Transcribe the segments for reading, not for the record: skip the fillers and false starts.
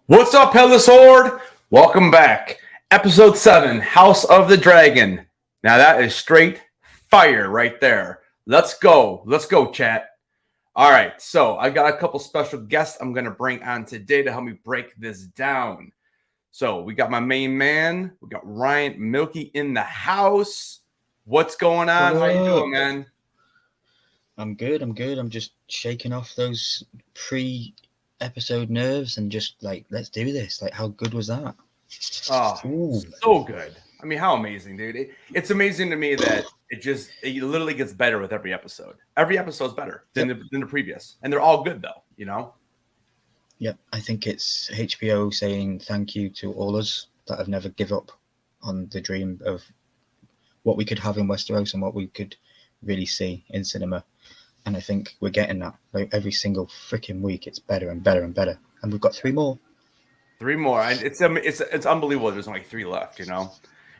What's up, Headless Horde? Welcome back. Episode 7, House of the Dragon. Now that is straight fire right there. Let's go. Let's go, chat. All right, so I got a couple special guests I'm going to bring on today to help me break this down. So we got my main man. We got Ryan Milky in the house. What's going on? How you doing, man? I'm good. I'm just shaking off those pre-episode nerves and just like, let's do this. Like, how good was that? Oh, Ooh. So good. I mean, how amazing, dude. It's amazing to me that it literally gets better with every episode. Every episode's better than the previous. And they're all good, though, you know? Yep. I think it's HBO saying thank you to all us that have never give up on the dream of what we could have in Westeros and what we could really see in cinema. And I think we're getting that. Like every single freaking week, it's better and better and better. And we've got 3 more. 3 more. It's unbelievable. There's only 3 left, you know?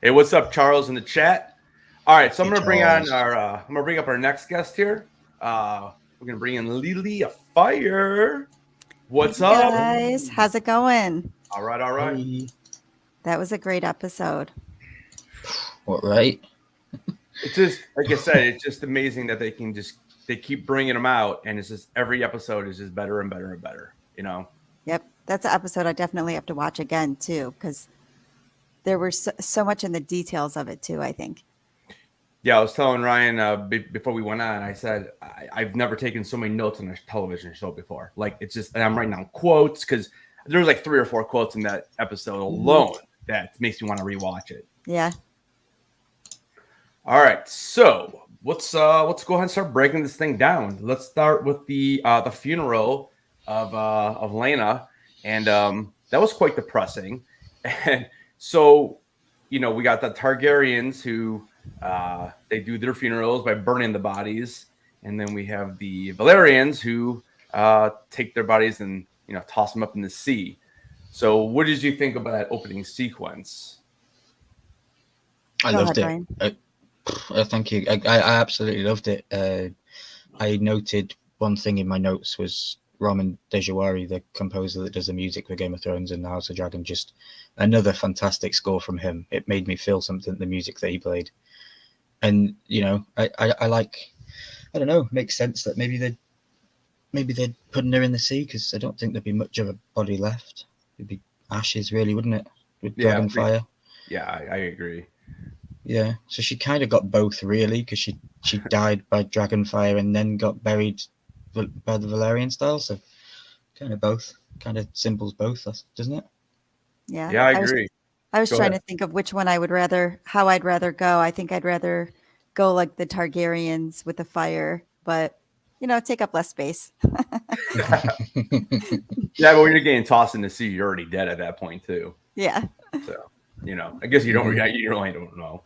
Hey, what's up, Charles, in the chat? All right, so I'm gonna bring on I'm gonna bring up our next guest here. We're gonna bring in LeLeAfire. What's up, guys? How's it going? All right. Hey. That was a great episode. What, right? It's just like I said. It's just amazing that they keep bringing them out, and it's just every episode is just better and better and better. You know. Yep, that's an episode I definitely have to watch again too, because there was so much in the details of it too, I think. Yeah, I was telling Ryan before we went on, I said, I've never taken so many notes on a television show before. Like, it's just, and I'm writing down quotes because there was like 3 or 4 quotes in that episode alone that makes me want to rewatch it. Yeah. All right, so let's go ahead and start breaking this thing down. Let's start with the funeral of Lena, and that was quite depressing. And so, you know, we got the Targaryens who they do their funerals by burning the bodies, and then we have the Valerians who take their bodies and, you know, toss them up in the sea. So, what did you think about that opening sequence? I loved it. Thank you. I absolutely loved it. I noted one thing in my notes was Ramin Djawadi, the composer that does the music for Game of Thrones and the House of Dragon, just another fantastic score from him. It made me feel something, the music that he played. And, you know, I like, I don't know, makes sense that maybe they'd putting her in the sea, because I don't think there'd be much of a body left. It'd be ashes, really, wouldn't it? With dragon fire. Yeah, I agree. Yeah, so she kind of got both, really, because she died by dragon fire and then got buried by the Valerian style. So kind of both, kind of symbols both, doesn't it? Yeah, I agree. I was trying to think of which one how I'd rather go. I think I'd rather go like the Targaryens with the fire, but, you know, take up less space. Yeah, but when you're getting tossed in the sea, you're already dead at that point too. Yeah. So, you know, I guess you really don't know.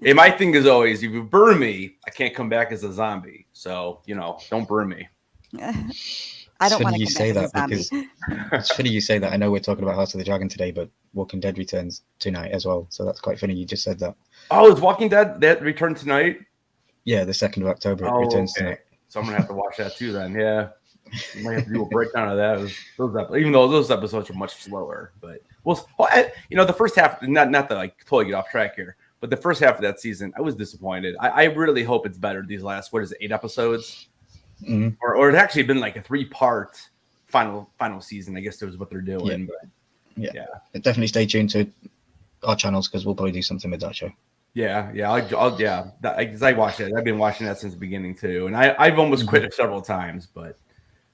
And my thing is always, if you burn me, I can't come back as a zombie. So, you know, don't burn me. I don't want to say that because it's funny you say that. I know we're talking about House of the Dragon today, but Walking Dead returns tonight as well. So that's quite funny. You just said that. Oh, is Walking Dead that returned tonight? Yeah, the 2nd of October it returns tonight. So I'm gonna have to watch that too then. Yeah, you might have to do a breakdown of that. Even though those episodes are much slower, but you know, the first half. Not to like totally get off track here, but the first half of that season, I was disappointed. I really hope it's better. These last 8 episodes. Mm-hmm. Or it actually been like a 3-part final season. I guess that was what they're doing. Yeah. But definitely stay tuned to our channels, because we'll probably do something with that show. Yeah. Because I watched it. I've been watching that since the beginning too, and I've almost quit it several times. But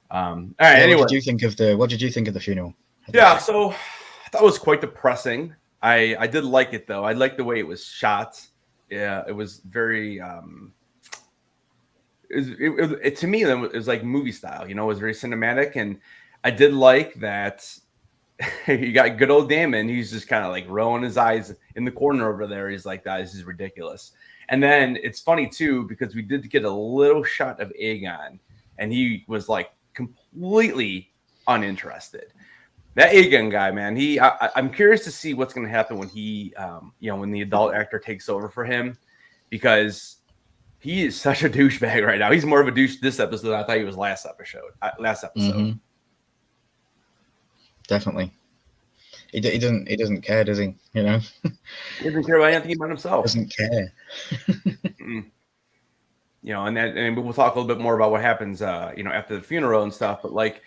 all right. Anyway, what did you think of the funeral? Yeah, so that was quite depressing. I did like it though. I liked the way it was shot. Yeah, it was very. It to me, it was like movie style, you know, it was very cinematic. And I did like that you got good old Damon. He's just kind of like rolling his eyes in the corner over there. He's like, this is ridiculous. And then it's funny too, because we did get a little shot of Aegon and he was like completely uninterested. That Aegon guy, man, I'm curious to see what's going to happen when he, when the adult actor takes over for him, because He is such a douchebag right now. He's more of a douche this episode than I thought he was last episode. Mm-hmm. Definitely. He doesn't care, does he? You know, He doesn't care about anything about himself. Doesn't care. You know, and we'll talk a little bit more about what happens, you know, after the funeral and stuff. But like,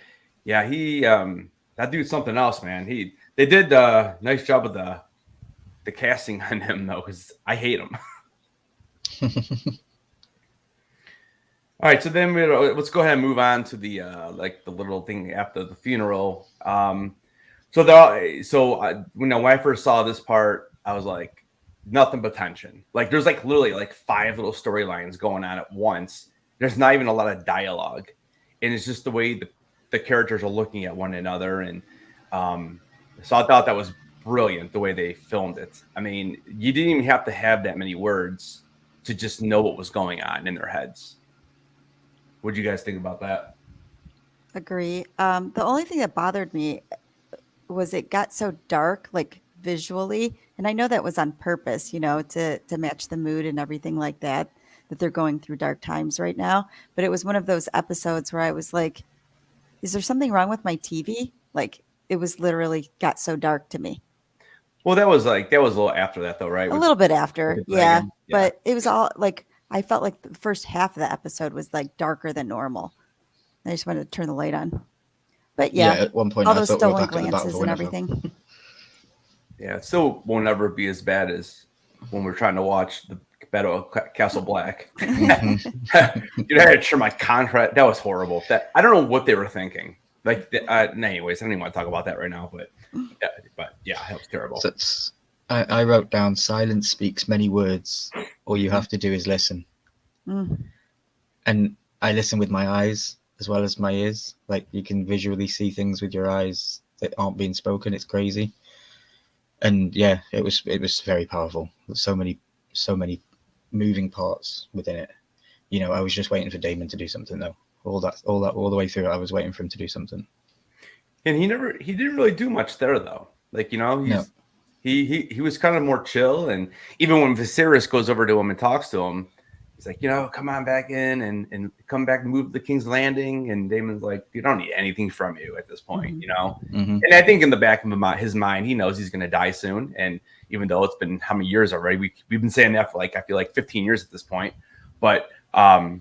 yeah, he that dude's something else, man. They did a nice job of the casting on him though, because I hate him. All right, so then let's go ahead and move on to the like the little thing after the funeral. So when I first saw this part, I was like, nothing but tension. Like there's like literally like 5 little storylines going on at once. There's not even a lot of dialogue, and it's just the way the characters are looking at one another. And so I thought that was brilliant the way they filmed it. I mean, you didn't even have to have that many words to just know what was going on in their heads. What do you guys think about that? Agree. The only thing that bothered me was it got so dark, like visually, and I know that was on purpose, you know, to match the mood and everything like that they're going through dark times right now. But it was one of those episodes where I was like, is there something wrong with my TV? Like it was literally got so dark to me. Well, that was a little after that though, right? A little bit after, yeah. But it was all like I felt like the first half of the episode was like darker than normal. I just wanted to turn the light on. But yeah, at one point all I those thought we were stolen back at the glances Battle and of Winterfell. everything. Yeah, it still won't ever be as bad as when we're trying to watch the Battle of Castle Black. Dude, I had to turn my contract. That was horrible. I don't know what they were thinking. Like, anyways, I don't even want to talk about that right now. But yeah, that was terrible. So I wrote down: silence speaks many words. All you have to do is listen. And I listen with my eyes as well as my ears. Like you can visually see things with your eyes that aren't being spoken. It's crazy. And yeah, it was very powerful. So many moving parts within it. You know, I was just waiting for Damon to do something though. All the way through, I was waiting for him to do something. And he didn't really do much there though. Like, you know, he was kind of more chill. And even when Viserys goes over to him and talks to him, he's like, you know, come on back in and come back and move the King's Landing. And Damon's like, you don't need anything from you at this point, you know? And I think in the back of his mind, he knows he's going to die soon. And even though it's been how many years already, we've been saying that for like, I feel like 15 years at this point. But yeah,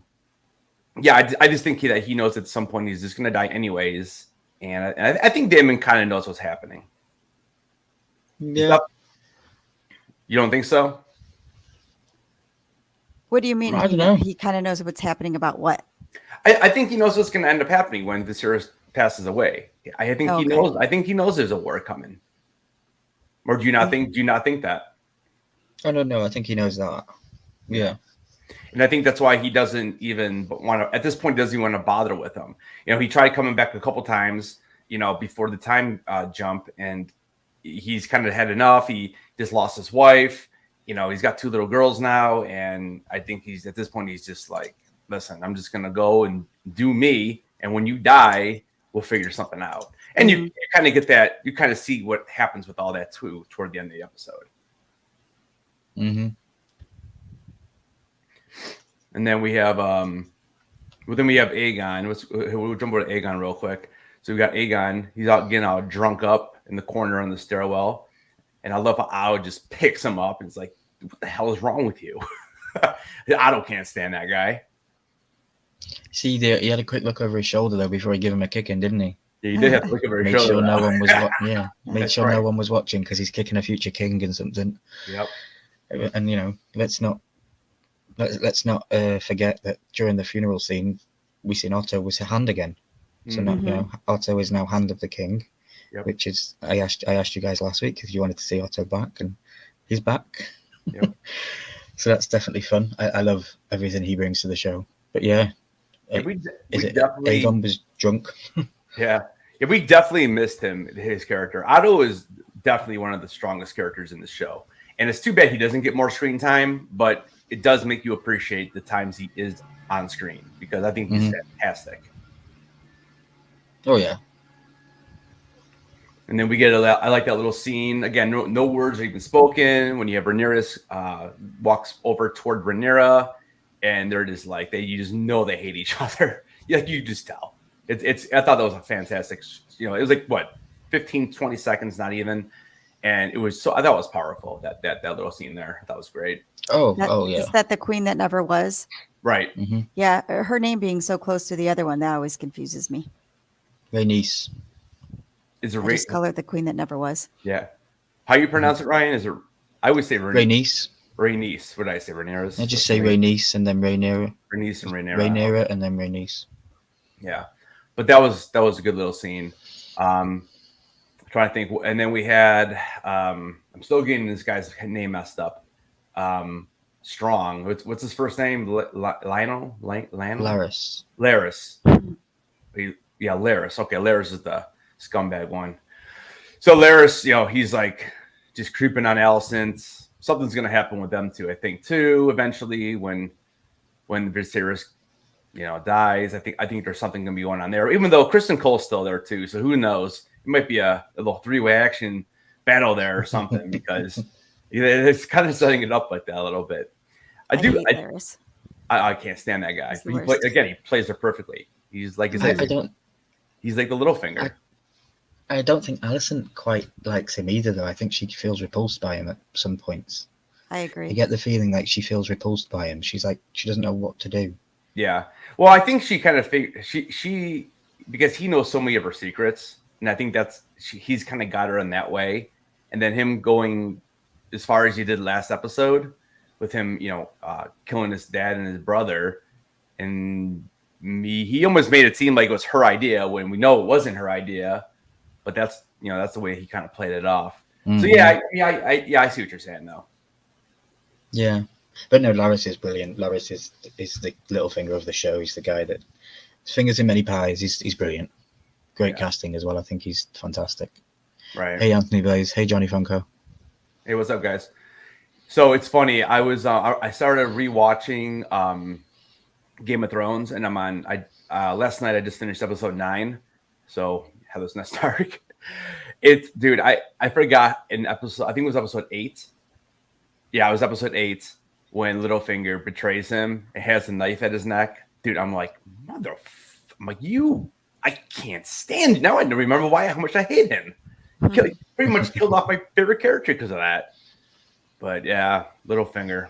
I just think that he knows at some point he's just going to die anyways. And I think Damon kind of knows what's happening. Yeah. You don't think so? What do you mean? I don't know. He kind of knows what's happening about what? I think he knows what's going to end up happening when Viserys passes away. I think he knows. I think he knows there's a war coming. Or do you not think? Do you not think that? I don't know. I think he knows that. Yeah. And I think that's why he doesn't even want to. At this point, doesn't even want to bother with him. You know, he tried coming back a couple times. You know, before the time jump, and he's kind of had enough. He just lost his wife. You know, he's got 2 little girls now, and I think he's at this point he's just like, listen, I'm just gonna go and do me, and when you die, we'll figure something out. And you kind of get that, you kind of see what happens with all that too toward the end of the episode. And then we have Aegon. We'll jump over to Aegon real quick. So we got Aegon. He's out getting all drunk up in the corner on the stairwell. And I love how Otto just picks him up and is like, what the hell is wrong with you? Otto can't stand that guy. See, he had a quick look over his shoulder, though, before he gave him a kick in, didn't he? Yeah, he did have to look over his shoulder. Sure no one was no one was watching because he's kicking a future king and something. Yep. And, you know, let's not forget that during the funeral scene, we seen Otto was a hand again. So now, you know, Otto is now hand of the king. Yep. Which is, I asked you guys last week if you wanted to see Otto back, and he's back. Yep. So that's definitely fun. I love everything he brings to the show. But yeah, Aegon was drunk? Yeah, we definitely missed his character. Otto is definitely one of the strongest characters in the show, and it's too bad he doesn't get more screen time. But it does make you appreciate the times he is on screen, because I think he's fantastic. Oh yeah. And then we get I like that little scene. Again, no words are even spoken. When you have Rhaenyra walks over toward Rhaenyra, and they're just like you just know they hate each other. Like you just tell. It's I thought that was a fantastic. It was like what 15, 20 seconds, not even, and it was I thought it was powerful that little scene there. I thought it was great. Oh yeah. Is that the queen that never was? Right. Mm-hmm. Yeah, her name being so close to the other one, that always confuses me. Rhaenys. Is it I just call her the queen that never was. Yeah. How you pronounce it, Ryan? Is it? I would say Rhaenys. Rhaenys. What did I say? Rhaenyra. I just say Rhaenys and then Rhaenyra. Rhaenys and Rhaenyra. Rhaenyra and then Rhaenys. Yeah, but that was a good little scene. Trying to think, and then we had. I'm still getting this guy's name messed up. Strong. What's his first name? Lionel. Larys. Larys. Yeah, Larys. Okay, Larys is the scumbag one. So Larys, he's like just creeping on Allison. Something's gonna happen with them two, I think, too. Eventually, when Viserys, dies, I think there's something gonna be going on there. Even though Kristen Cole's still there too, so who knows? It might be a little three-way action battle there or something because it's kind of setting it up like that a little bit. I can't stand that guy. He plays it perfectly. He's like he's like the Littlefinger. I don't think Alison quite likes him either, though. I think she feels repulsed by him at some points. I agree. You get the feeling like she feels repulsed by him. She's like, she doesn't know what to do. Yeah. Well, I think she kind of she because he knows so many of her secrets, and I think he's kind of got her in that way. And then him going as far as he did last episode with him, killing his dad and his brother, and he almost made it seem like it was her idea when we know it wasn't her idea. But that's the way he kind of played it off. Mm-hmm. So I see what you're saying though. Yeah, but no, Larys is brilliant. Larys is the Littlefinger of the show. He's the guy that his fingers in many pies. He's brilliant. Great casting as well. I think he's fantastic. Right. Hey Anthony Blaze. Hey Johnny Funko. Hey, what's up, guys? So it's funny. I was I started rewatching Game of Thrones, and I'm on. Last night I just finished episode 9. So. Heather's Nest Stark. Dude, I forgot in episode, I think it was episode 8. Yeah, it was episode 8 when Littlefinger betrays him and has a knife at his neck. Dude, I'm like, I can't stand it. Now I remember how much I hate him. He pretty much killed off my favorite character because of that. But yeah, Littlefinger.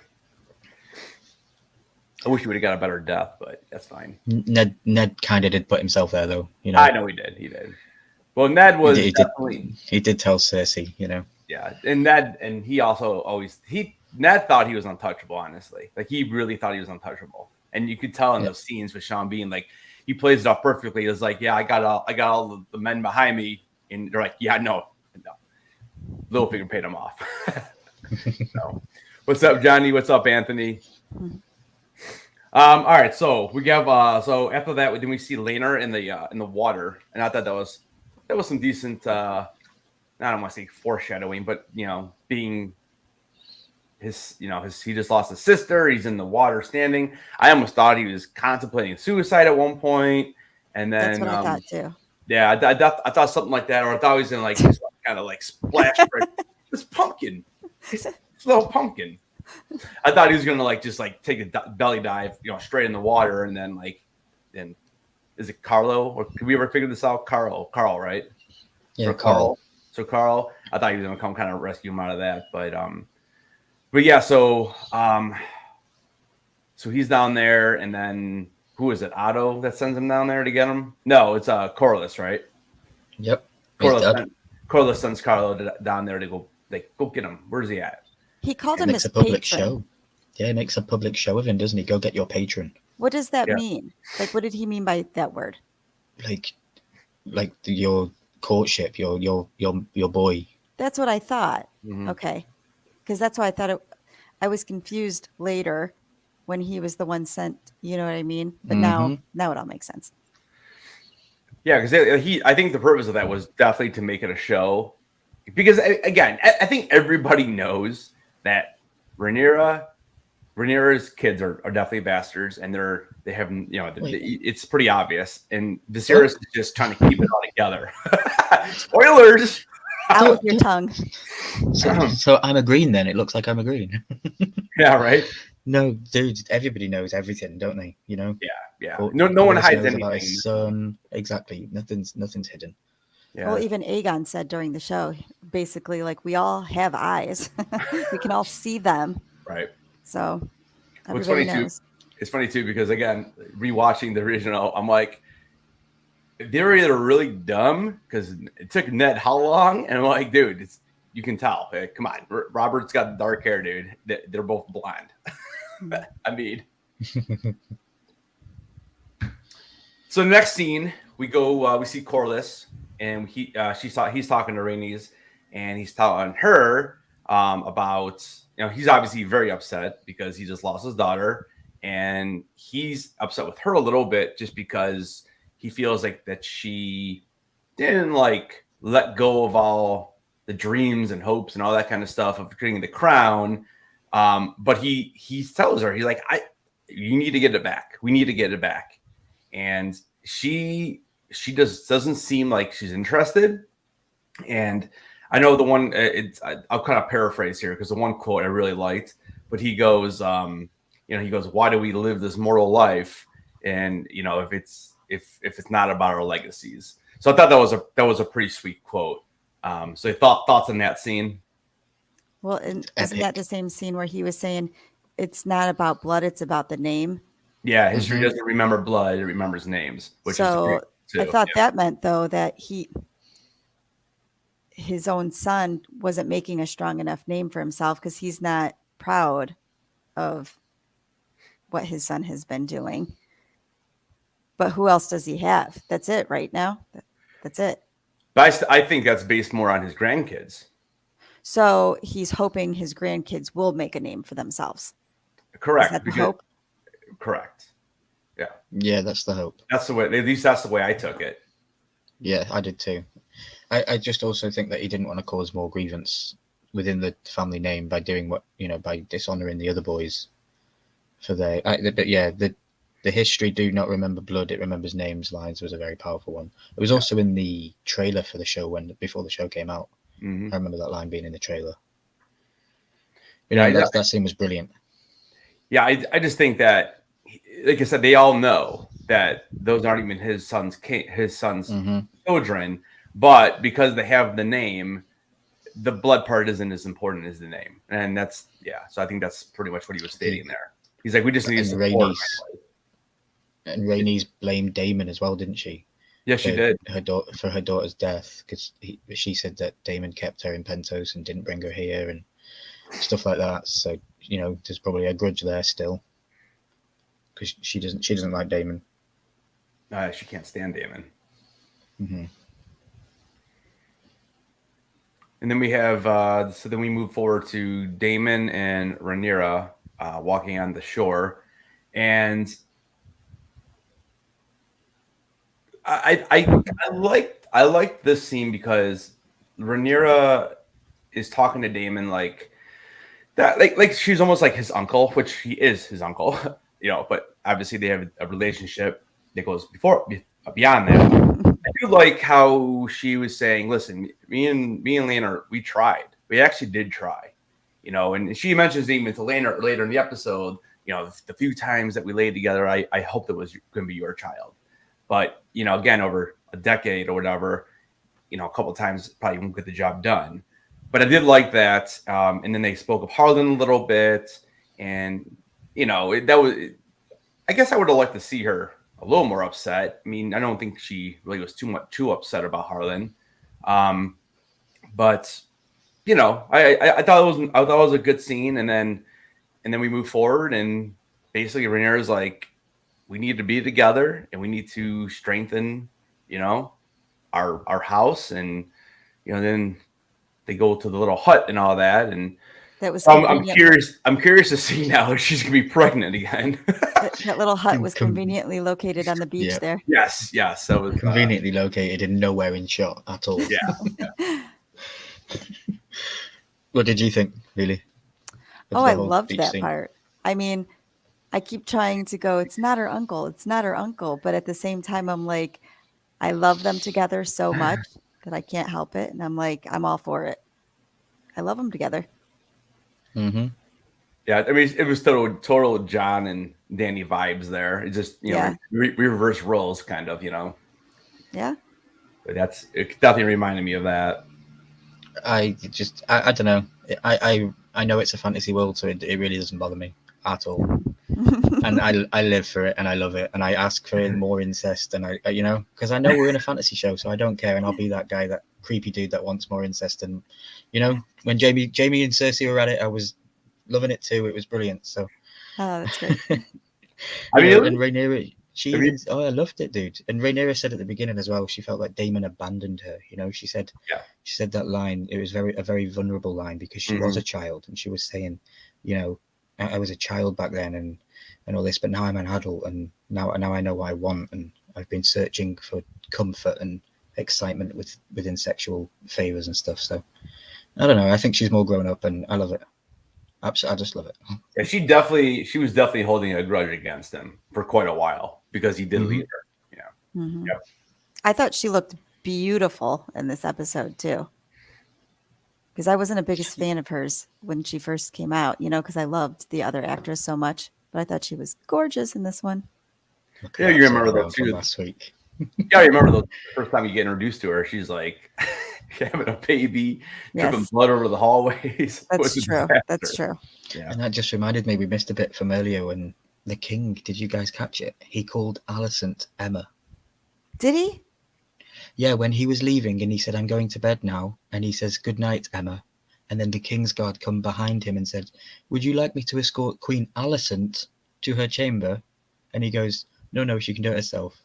I wish he would have got a better death, but that's fine. Ned kind of did put himself there, though. I know he did. Well, Ned was he did tell Cersei, Yeah, and Ned, he also Ned thought he was untouchable, honestly. Like, he really thought he was untouchable. And you could tell in those scenes with Sean Bean, like, he plays it off perfectly. He was like, yeah, I got all the men behind me. And they're like, yeah, no. Littlefinger paid him off. So, what's up, Johnny? What's up, Anthony? All right, so we have so after that, then we see Laenor in the water, and I thought that was some decent. I don't want to say foreshadowing, but being his, he just lost his sister. He's in the water standing. I almost thought he was contemplating suicide at one point, and then that's what I thought too. Yeah, I thought something like that, or I thought he was gonna like just kind of like splash this pumpkin, this little pumpkin. I thought he was gonna like just like take a belly dive, straight in the water, and then is it Carlo, or could we ever figure this out? Carl, right? Yeah, Carl. So Carl, I thought he was gonna come kind of rescue him out of that, but yeah, so he's down there, and then who is it? Otto that sends him down there to get him? No, it's Corlys, right? Yep. Corlys sends Carlo down there to go get him. Where's he at? He called him his public patron. show. Yeah, he makes a public show of him, doesn't he? Go get your patron. What does that mean? Like, what did he mean by that word? Like your courtship, your boy. That's what I thought. Mm-hmm. Okay, because that's why I thought I was confused later when he was the one sent. You know what I mean? But now it all makes sense. Yeah, because I think the purpose of that was definitely to make it a show. Because again, I think everybody knows that Rhaenyra's kids are definitely bastards, and they have it's pretty obvious. And Viserys is just trying to keep it all together. Spoilers. Out with your tongue. So I'm a green then. It looks like I'm a green. Yeah, right. No, dude, everybody knows everything, don't they? You know? Yeah. Or, No one hides knows anything about his son. Exactly. Nothing's hidden. Yeah. Well, even Aegon said during the show, basically, like, we all have eyes. We can all see them. Right. So What's everybody funny knows. It's funny too because again, rewatching the original, I'm like, they're either really dumb because it took Ned how long, and I'm like, dude, you can tell. Hey, come on, Robert's got dark hair, dude. They're both blonde. I mean, so the next scene we go, we see Corlys, and he's talking to Rhaenys, and he's telling her about, he's obviously very upset because he just lost his daughter, and he's upset with her a little bit just because he feels like that she didn't like let go of all the dreams and hopes and all that kind of stuff of getting the crown. But he tells her, he's like, you need to get it back. We need to get it back. And she doesn't seem like she's interested. And I know the one, I'll kind of paraphrase here because the one quote I really liked, but he goes, he goes, why do we live this mortal life? And, if it's not about our legacies. So I thought that was a pretty sweet quote. So thoughts on that scene? Well, and isn't that the same scene where he was saying it's not about blood, it's about the name? Yeah, history doesn't remember blood, it remembers names. Which is great too. I thought that meant, though, that his own son wasn't making a strong enough name for himself because he's not proud of what his son has been doing. But who else does he have? That's it right now. That's it. But I think that's based more on his grandkids. So he's hoping his grandkids will make a name for themselves. Correct. Is that the hope? Correct. Yeah. Yeah, that's the hope. That's the way. At least that's the way I took it. Yeah, I did too. I just also think that he didn't want to cause more grievance within the family name by doing by dishonoring the other boys for their. But yeah, the history do not remember blood; it remembers names. Lines was a very powerful one. It was also in the trailer for the show before the show came out. Mm-hmm. I remember that line being in the trailer. That scene was brilliant. Yeah, I just think that, like I said, they all know that those aren't even his son's children, but because they have the name, the blood part isn't as important as the name, and that's So I think that's pretty much what he was stating there. He's like, we just need to support. And Rhaenys blamed Damon as well, didn't she? Yes, she did. For her daughter's death, because she said that Damon kept her in Pentos and didn't bring her here and stuff like that. So there's probably a grudge there still, because she doesn't like Damon. She can't stand Damon. Mm-hmm. And then we have then we move forward to Damon and Rhaenyra walking on the shore, and I like this scene because Rhaenyra is talking to Damon like that, like she's almost like his uncle, which he is his uncle, but obviously they have a relationship that goes beyond that. I do like how she was saying, listen, me and Lena, we tried. We actually did try, and she mentions even to Lena later in the episode, the few times that we laid together, I hoped it was going to be your child. But, again, over a decade or whatever, a couple of times probably won't get the job done. But I did like that. And then they spoke of Harlan a little bit. And, that was, I guess I would have liked to see her a little more upset. I mean, I don't think she really was too upset about Harlan. But, I thought it was a good scene. And then we move forward, and basically Rhaenyra's like, we need to be together and we need to strengthen, our house. And, then they go to the little hut and all that. And that was, I'm curious to see now if she's going to be pregnant again. that little hut was conveniently located on the beach there. Yes. That was conveniently located and nowhere in shot at all. Yeah. What did you think, Lily? I loved that part. I mean, I keep trying to go, it's not her uncle. But at the same time, I'm like, I love them together so much that I can't help it. And I'm like, I'm all for it. I love them together. Mm-hmm. Yeah, I mean, it was total John and Danny vibes there. It's just, reverse roles, kind of, Yeah. But it definitely reminded me of that. I don't know. I know it's a fantasy world, so it really doesn't bother me at all. And I live for it, and I love it, and I ask for more incest, and I because I know we're in a fantasy show, so I don't care, and I'll be that guy, that creepy dude that wants more incest. And when Jamie and Cersei were at it, I was loving it too. It was brilliant. So that's great. I mean, and Rhaenyra, I loved it, dude. And Rhaenyra said at the beginning as well, she felt like Damon abandoned her. She said that line. It was a very vulnerable line, because she was a child, and she was saying, I was a child back then, and all this, but now I'm an adult, and now I know what I want, and I've been searching for comfort and excitement within sexual favors and stuff. So I don't know. I think she's more grown up, and I love it. Absolutely, I just love it. Yeah, she was definitely holding a grudge against him for quite a while, because he did leave her. Yeah. Mm-hmm. Yep. I thought she looked beautiful in this episode too, because I wasn't a biggest fan of hers when she first came out. Because I loved the other actress so much, but I thought she was gorgeous in this one. Yeah, you remember that too last week. Yeah, I remember the first time you get introduced to her. She's like having a baby, dripping blood over the hallways. That's true. That's true. Yeah. And that just reminded me, we missed a bit from earlier when the king, did you guys catch it? He called Allison Emma. Did he? Yeah, when he was leaving and he said, I'm going to bed now. And he says, good night, Emma. And then the king's guard come behind him and said, would you like me to escort Queen Allison to her chamber? And he goes, no, she can do it herself.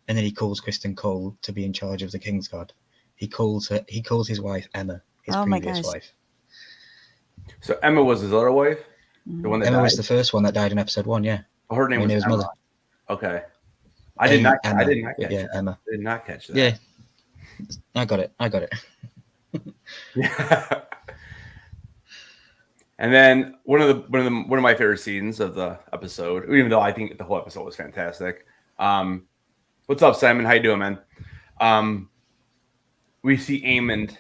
And then he calls Kristen Cole to be in charge of the king's guard. He calls his wife Emma, his previous wife. So Emma was his other wife? The one that Emma died? was the first one that died in episode 1, yeah. Oh, her name was Emma. Mother. Okay. I did not catch that. Emma. I did not catch that. Yeah. I got it. Yeah. And then one of my favorite scenes of the episode, even though I think the whole episode was fantastic. What's up, Simon? How you doing, man? We see Eamon,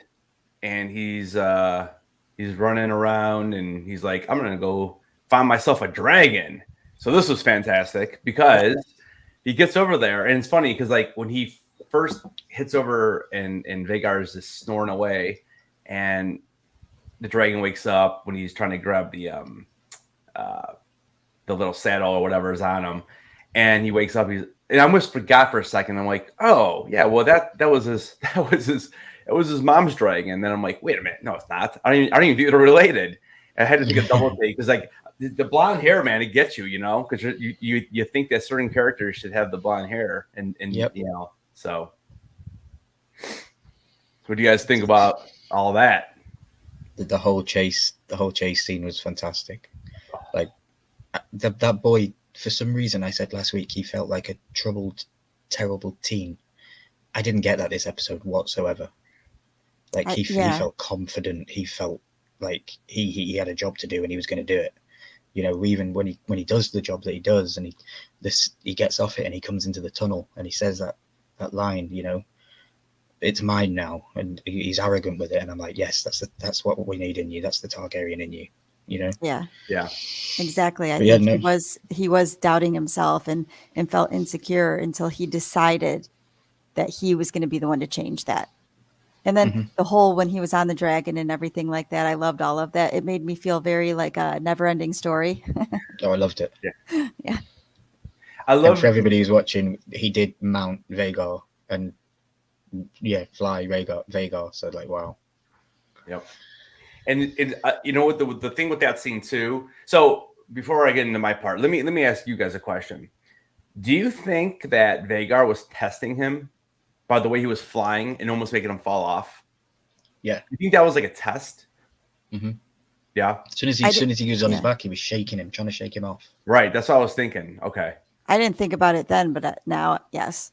and he's running around, and he's like, I'm gonna go find myself a dragon. So this was fantastic, because he gets over there, and it's funny because like when he first hits over and Vhagar is just snoring away, and the dragon wakes up when he's trying to grab the little saddle or whatever is on him, and he wakes up. And I almost forgot for a second. I'm like, oh yeah, well that was his mom's dragon. And then I'm like, wait a minute, no, it's not. I don't even think they're related. I had to take a double take, because like the blonde hair, man, it gets you, because you think that certain characters should have the blonde hair, and so. What do you guys think about all that? The whole chase scene was fantastic. Like that boy, for some reason, I said last week he felt like a troubled, terrible teen. I didn't get that this episode whatsoever. Like he felt confident. He felt like he had a job to do and he was going to do it. Even when he does the job that he does, and he gets off it and he comes into the tunnel and he says that line, it's mine now, and he's arrogant with it, and I'm like, yes, that's what we need in you. That's the Targaryen in you, Yeah, exactly. I think he was doubting himself and felt insecure until he decided that he was going to be the one to change that. And then the whole, when he was on the dragon and everything like that, I loved all of that. It made me feel very like a never-ending story. Oh, I loved it. Yeah. I love. And for everybody who's watching, he did mount Vhagar and fly Vhagar. So like, wow. Yep. And what the thing with that scene too. So before I get into my part, let me ask you guys a question. Do you think that Vhagar was testing him by the way he was flying and almost making him fall off? Yeah. You think that was like a test? Mm-hmm. Yeah. As soon as he was on his back, he was shaking him, trying to shake him off. Right. That's what I was thinking. Okay. I didn't think about it then, but now, yes.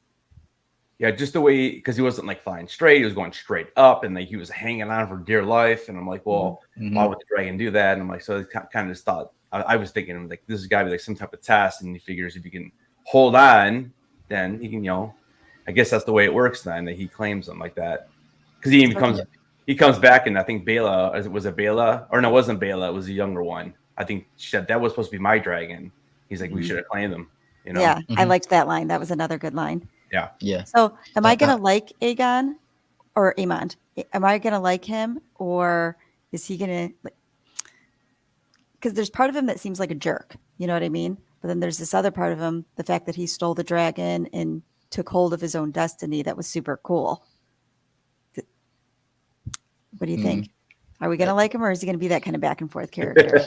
Yeah, just the way, because he wasn't like flying straight, he was going straight up, and like he was hanging on for dear life. And I'm like, well, why would the dragon do that? And I'm like, so I kind of just thought, I was thinking like this has got to be like some type of test, and he figures if you can hold on, then he can, I guess that's the way it works then, that he claims them like that. Because he comes back, and I think Bela, was it Bela? Or no, it wasn't Bela, it was the younger one. I think she said that was supposed to be my dragon. He's like, we should have claimed them. You know? Yeah, I liked that line. That was another good line. Yeah. Yeah. So am I going to like Aegon or Eamon? Am I going to like him, or is he going to like, because there's part of him that seems like a jerk, you know what I mean? But then there's this other part of him, the fact that he stole the dragon and took hold of his own destiny. That was super cool. What do you think? Are we going to like him, or is he going to be that kind of back and forth character?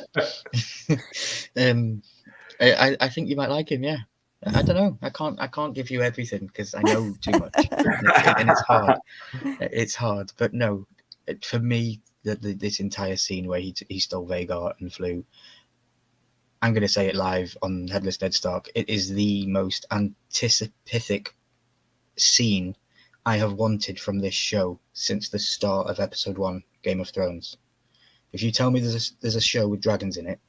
I think you might like him. Yeah. I don't know. I can't give you everything because I know too much, and it's hard. It's hard, but no, for me, this entire scene where he stole Vhagar and flew. I'm going to say it live on Headless Deadstalk. It is the most anticipatic scene I have wanted from this show since the start of episode 1, Game of Thrones. If you tell me there's a show with dragons in it,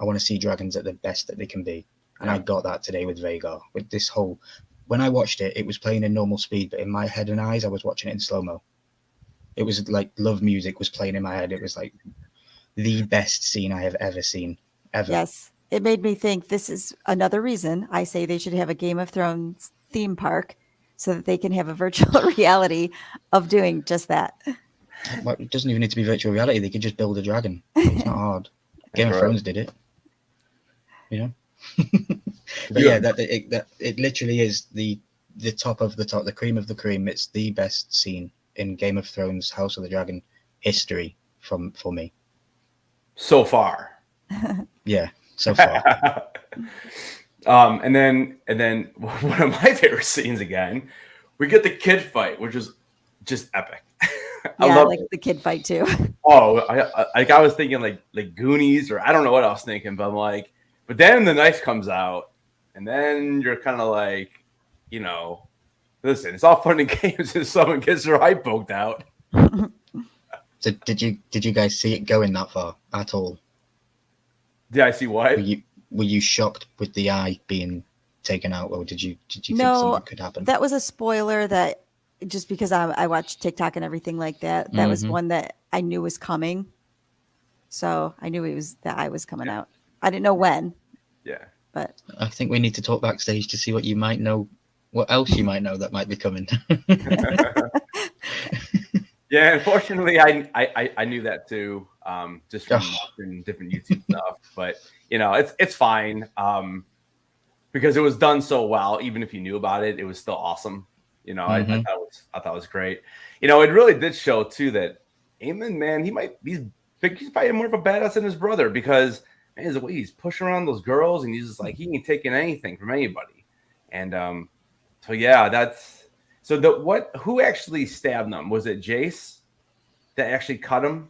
I want to see dragons at the best that they can be. And I got that today with Vhagar. With this whole, when I watched it, it was playing in normal speed, but in my head and eyes, I was watching it in slow-mo. It was like love music was playing in my head. It was like the best scene I have ever seen, ever. Yes. It made me think this is another reason I say they should have a Game of Thrones theme park so that they can have a virtual reality of doing just that. Well, it doesn't even need to be virtual reality. They could just build a dragon. It's not hard. Game of Thrones did it. You know? But yeah, it literally is the top of the top, the cream of the cream. It's the best scene in Game of Thrones House of the Dragon history for me. So far. Yeah, so far. And then one of my favorite scenes again, we get the kid fight, which is just epic. I like the kid fight too. Oh, I was thinking like Goonies, or I don't know what I was thinking, but I'm like, but then the knife comes out, and then you're kind of like, you know, listen, it's all fun and games if someone gets their eye poked out. So did you guys see it going that far at all? Did I see what? Were you shocked with the eye being taken out, or did you think No, something could happen? That was a spoiler that just because I watched TikTok and everything like that, that was one that I knew was coming. So I knew the eye was coming out. I didn't know when. Yeah. But I think we need to talk backstage to see what you might know, what else you might know that might be coming. Yeah, unfortunately, I knew that too, just from watching different YouTube stuff. But you know, it's fine, because it was done so well. Even if you knew about it, it was still awesome. You know, I thought it was great. You know, it really did show too that Eamon, man, he's probably more of a badass than his brother, because man, the way he's pushing around those girls, and he's just like, he ain't taking anything from anybody. And so yeah, that's. So who actually stabbed them? Was it Jace that actually cut him?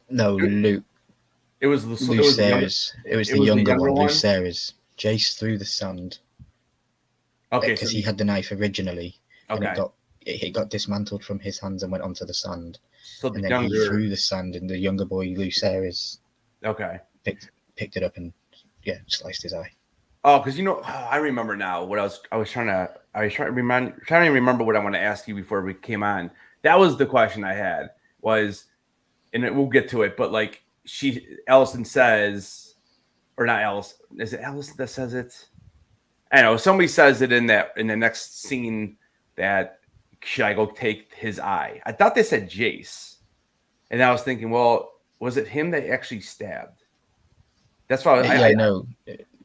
No, Luke. It was the younger one, Lucerys. Jace threw the sand. Okay, because he had the knife originally. Okay. And it got dismantled from his hands and went onto the sand. So and then he threw the sand, and the younger boy, Lucerys, picked it up and sliced his eye. Oh, because you know, I remember now what I was trying to remember what I want to ask you before we came on. That was the question I had was, and we'll get to it, but like Allison says, or not Allison, is it Allison that says it? I know somebody says it in the next scene that should I go take his eye? I thought they said Jace, and I was thinking, well, was it him that actually stabbed? That's why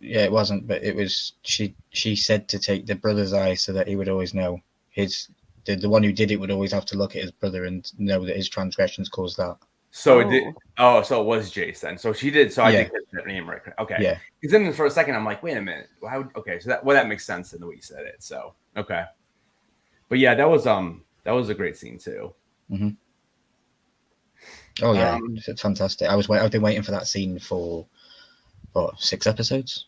it wasn't, but it was she said to take the brother's eye so that he would always know the one who did it would always have to look at his brother and know that his transgressions caused that. So it did. Oh, so it was Jace then. So she did. So I think that's her name right. Okay. Yeah. Because then for a second I'm like, wait a minute. Okay. So that makes sense in the way you said it. So okay. But yeah, that was a great scene too. Mm-hmm. Oh yeah, it's fantastic. I've been waiting for that scene for 6 episodes.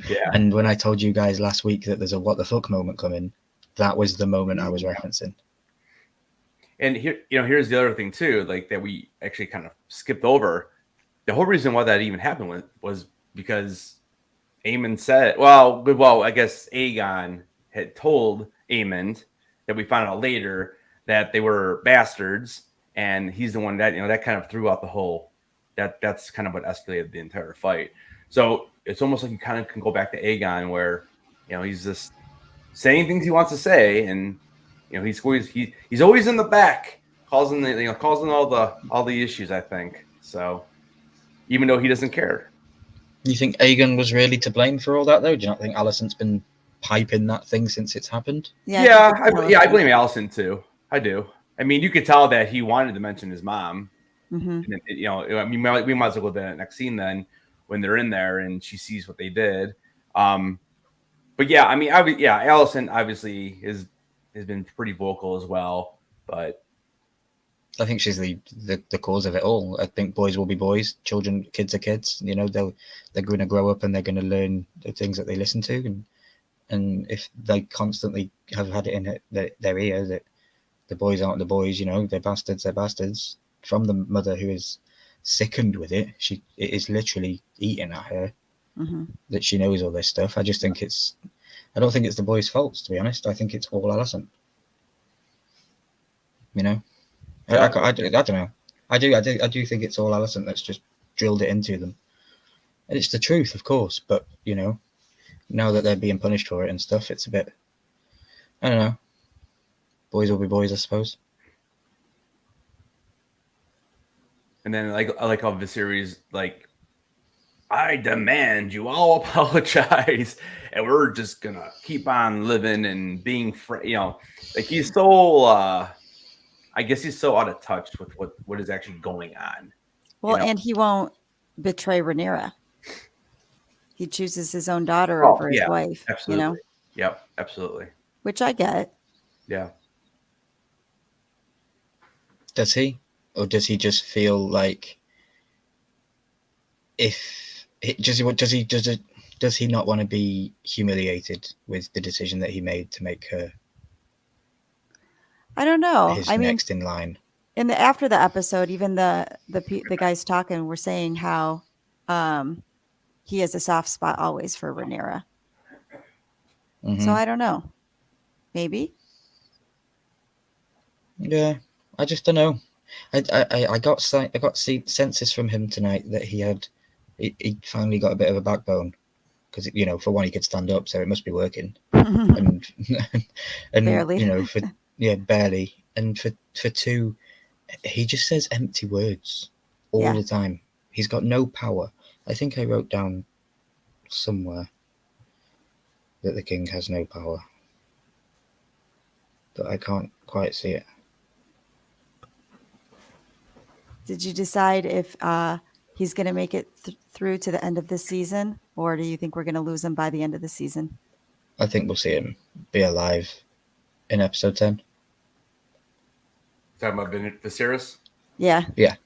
Yeah. And when I told you guys last week that there's a what the fuck moment coming, that was the moment I was referencing. And here's the other thing too, like that we actually kind of skipped over. The whole reason why that even happened was because Eamon said, well, I guess Aegon had told Eamon that we found out later that they were bastards, and he's the one that that kind of threw out the whole that's kind of what escalated the entire fight. So it's almost like you kind of can go back to Aegon, where he's just saying things he wants to say, and he's always in the back, causing all the issues, I think. So even though he doesn't care. You think Aegon was really to blame for all that, though? Do you not think Alison's been piping that thing since it's happened? Yeah, I blame Allison too. I do. I mean, you could tell that he wanted to mention his mom. Mm-hmm. And, we might as well go to the next scene then, when they're in there and she sees what they did. But yeah, I mean, Allison obviously has been pretty vocal as well, but I think she's the cause of it all. I think boys will be boys, kids are kids. They're going to grow up and they're going to learn the things that they listen to, and if they constantly have had it in their ear that the boys aren't the boys, they're bastards, from the mother who is sickened with it. It is literally eating at her. Mm-hmm. That she knows all this stuff. I just think I don't think it's the boys' faults, to be honest. I think it's all Allison. Yeah. I don't know. I do think it's all Allison that's just drilled it into them. And it's the truth, of course, but now that they're being punished for it and stuff, it's a bit, I don't know. Boys will be boys, I suppose. And then I like how Viserys, like, I demand you all apologize, and we're just gonna keep on living and being like he's so I guess he's so out of touch with what is actually going on. Well, and he won't betray Rhaenyra. He chooses his own daughter over his wife. Absolutely. Yep, absolutely. Which I get. Yeah. Does he? Or does he just feel like does he not want to be humiliated with the decision that he made to make her? I don't know. His next in line. After the episode, even the guys talking were saying how he has a soft spot always for Rhaenyra. Mm-hmm. So I don't know. Maybe. Yeah, I just don't know. I got senses from him tonight that he finally got a bit of a backbone, because for one, he could stand up, so it must be working. and barely. Barely. And for two, he just says empty words all the time. He's got no power. I think I wrote down somewhere that the king has no power, but I can't quite see it. Did you decide if he's going to make it through to the end of this season, or do you think we're going to lose him by the end of the season? I think we'll see him be alive in episode 10. Talking about Viserys? Yeah. Yeah.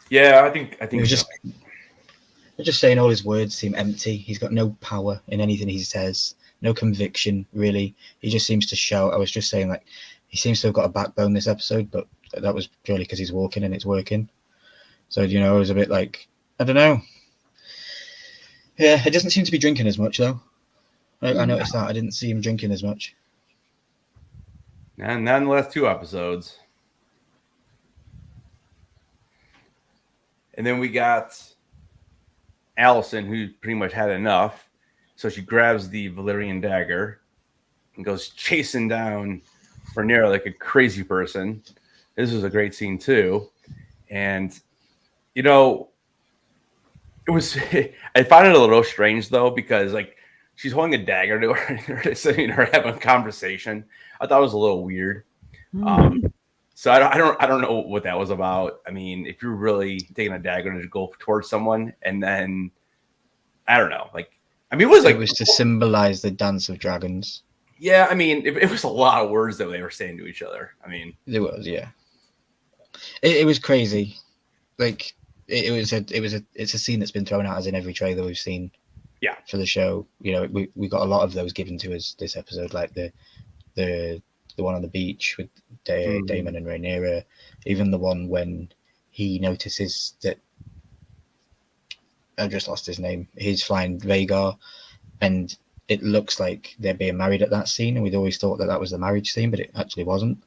Yeah, I think We're just saying all his words seem empty. He's got no power in anything he says, no conviction, really. He just seems to shout. I was just saying, like, he seems to have got a backbone this episode, but that was purely because he's walking and it's working. So, I was a bit like, I don't know. Yeah, it doesn't seem to be drinking as much, though. I noticed that. I didn't see him drinking as much. And not in the last 2 episodes. And then we got Allison, who pretty much had enough. So she grabs the Valyrian dagger and goes chasing down Rhaenyra like a crazy person. This was a great scene too. And, it was, I found it a little strange though, because like she's holding a dagger to her and they're sitting her having a conversation. I thought it was a little weird. So I don't know what that was about. I mean, if you're really taking a dagger to go towards someone, and then I don't know, like, I mean, it was to symbolize the dance of dragons. Yeah, I mean, it was a lot of words that they were saying to each other. I mean, it was, yeah. It was crazy. Like it's a scene that's been thrown out as in every trailer we've seen. Yeah. For the show, we got a lot of those given to us this episode, like the one on the beach with Damon and Rhaenyra, even the one when he notices that I've just lost his name. He's flying Rhaegar, and it looks like they're being married at that scene, and we'd always thought that was the marriage scene, but it actually wasn't.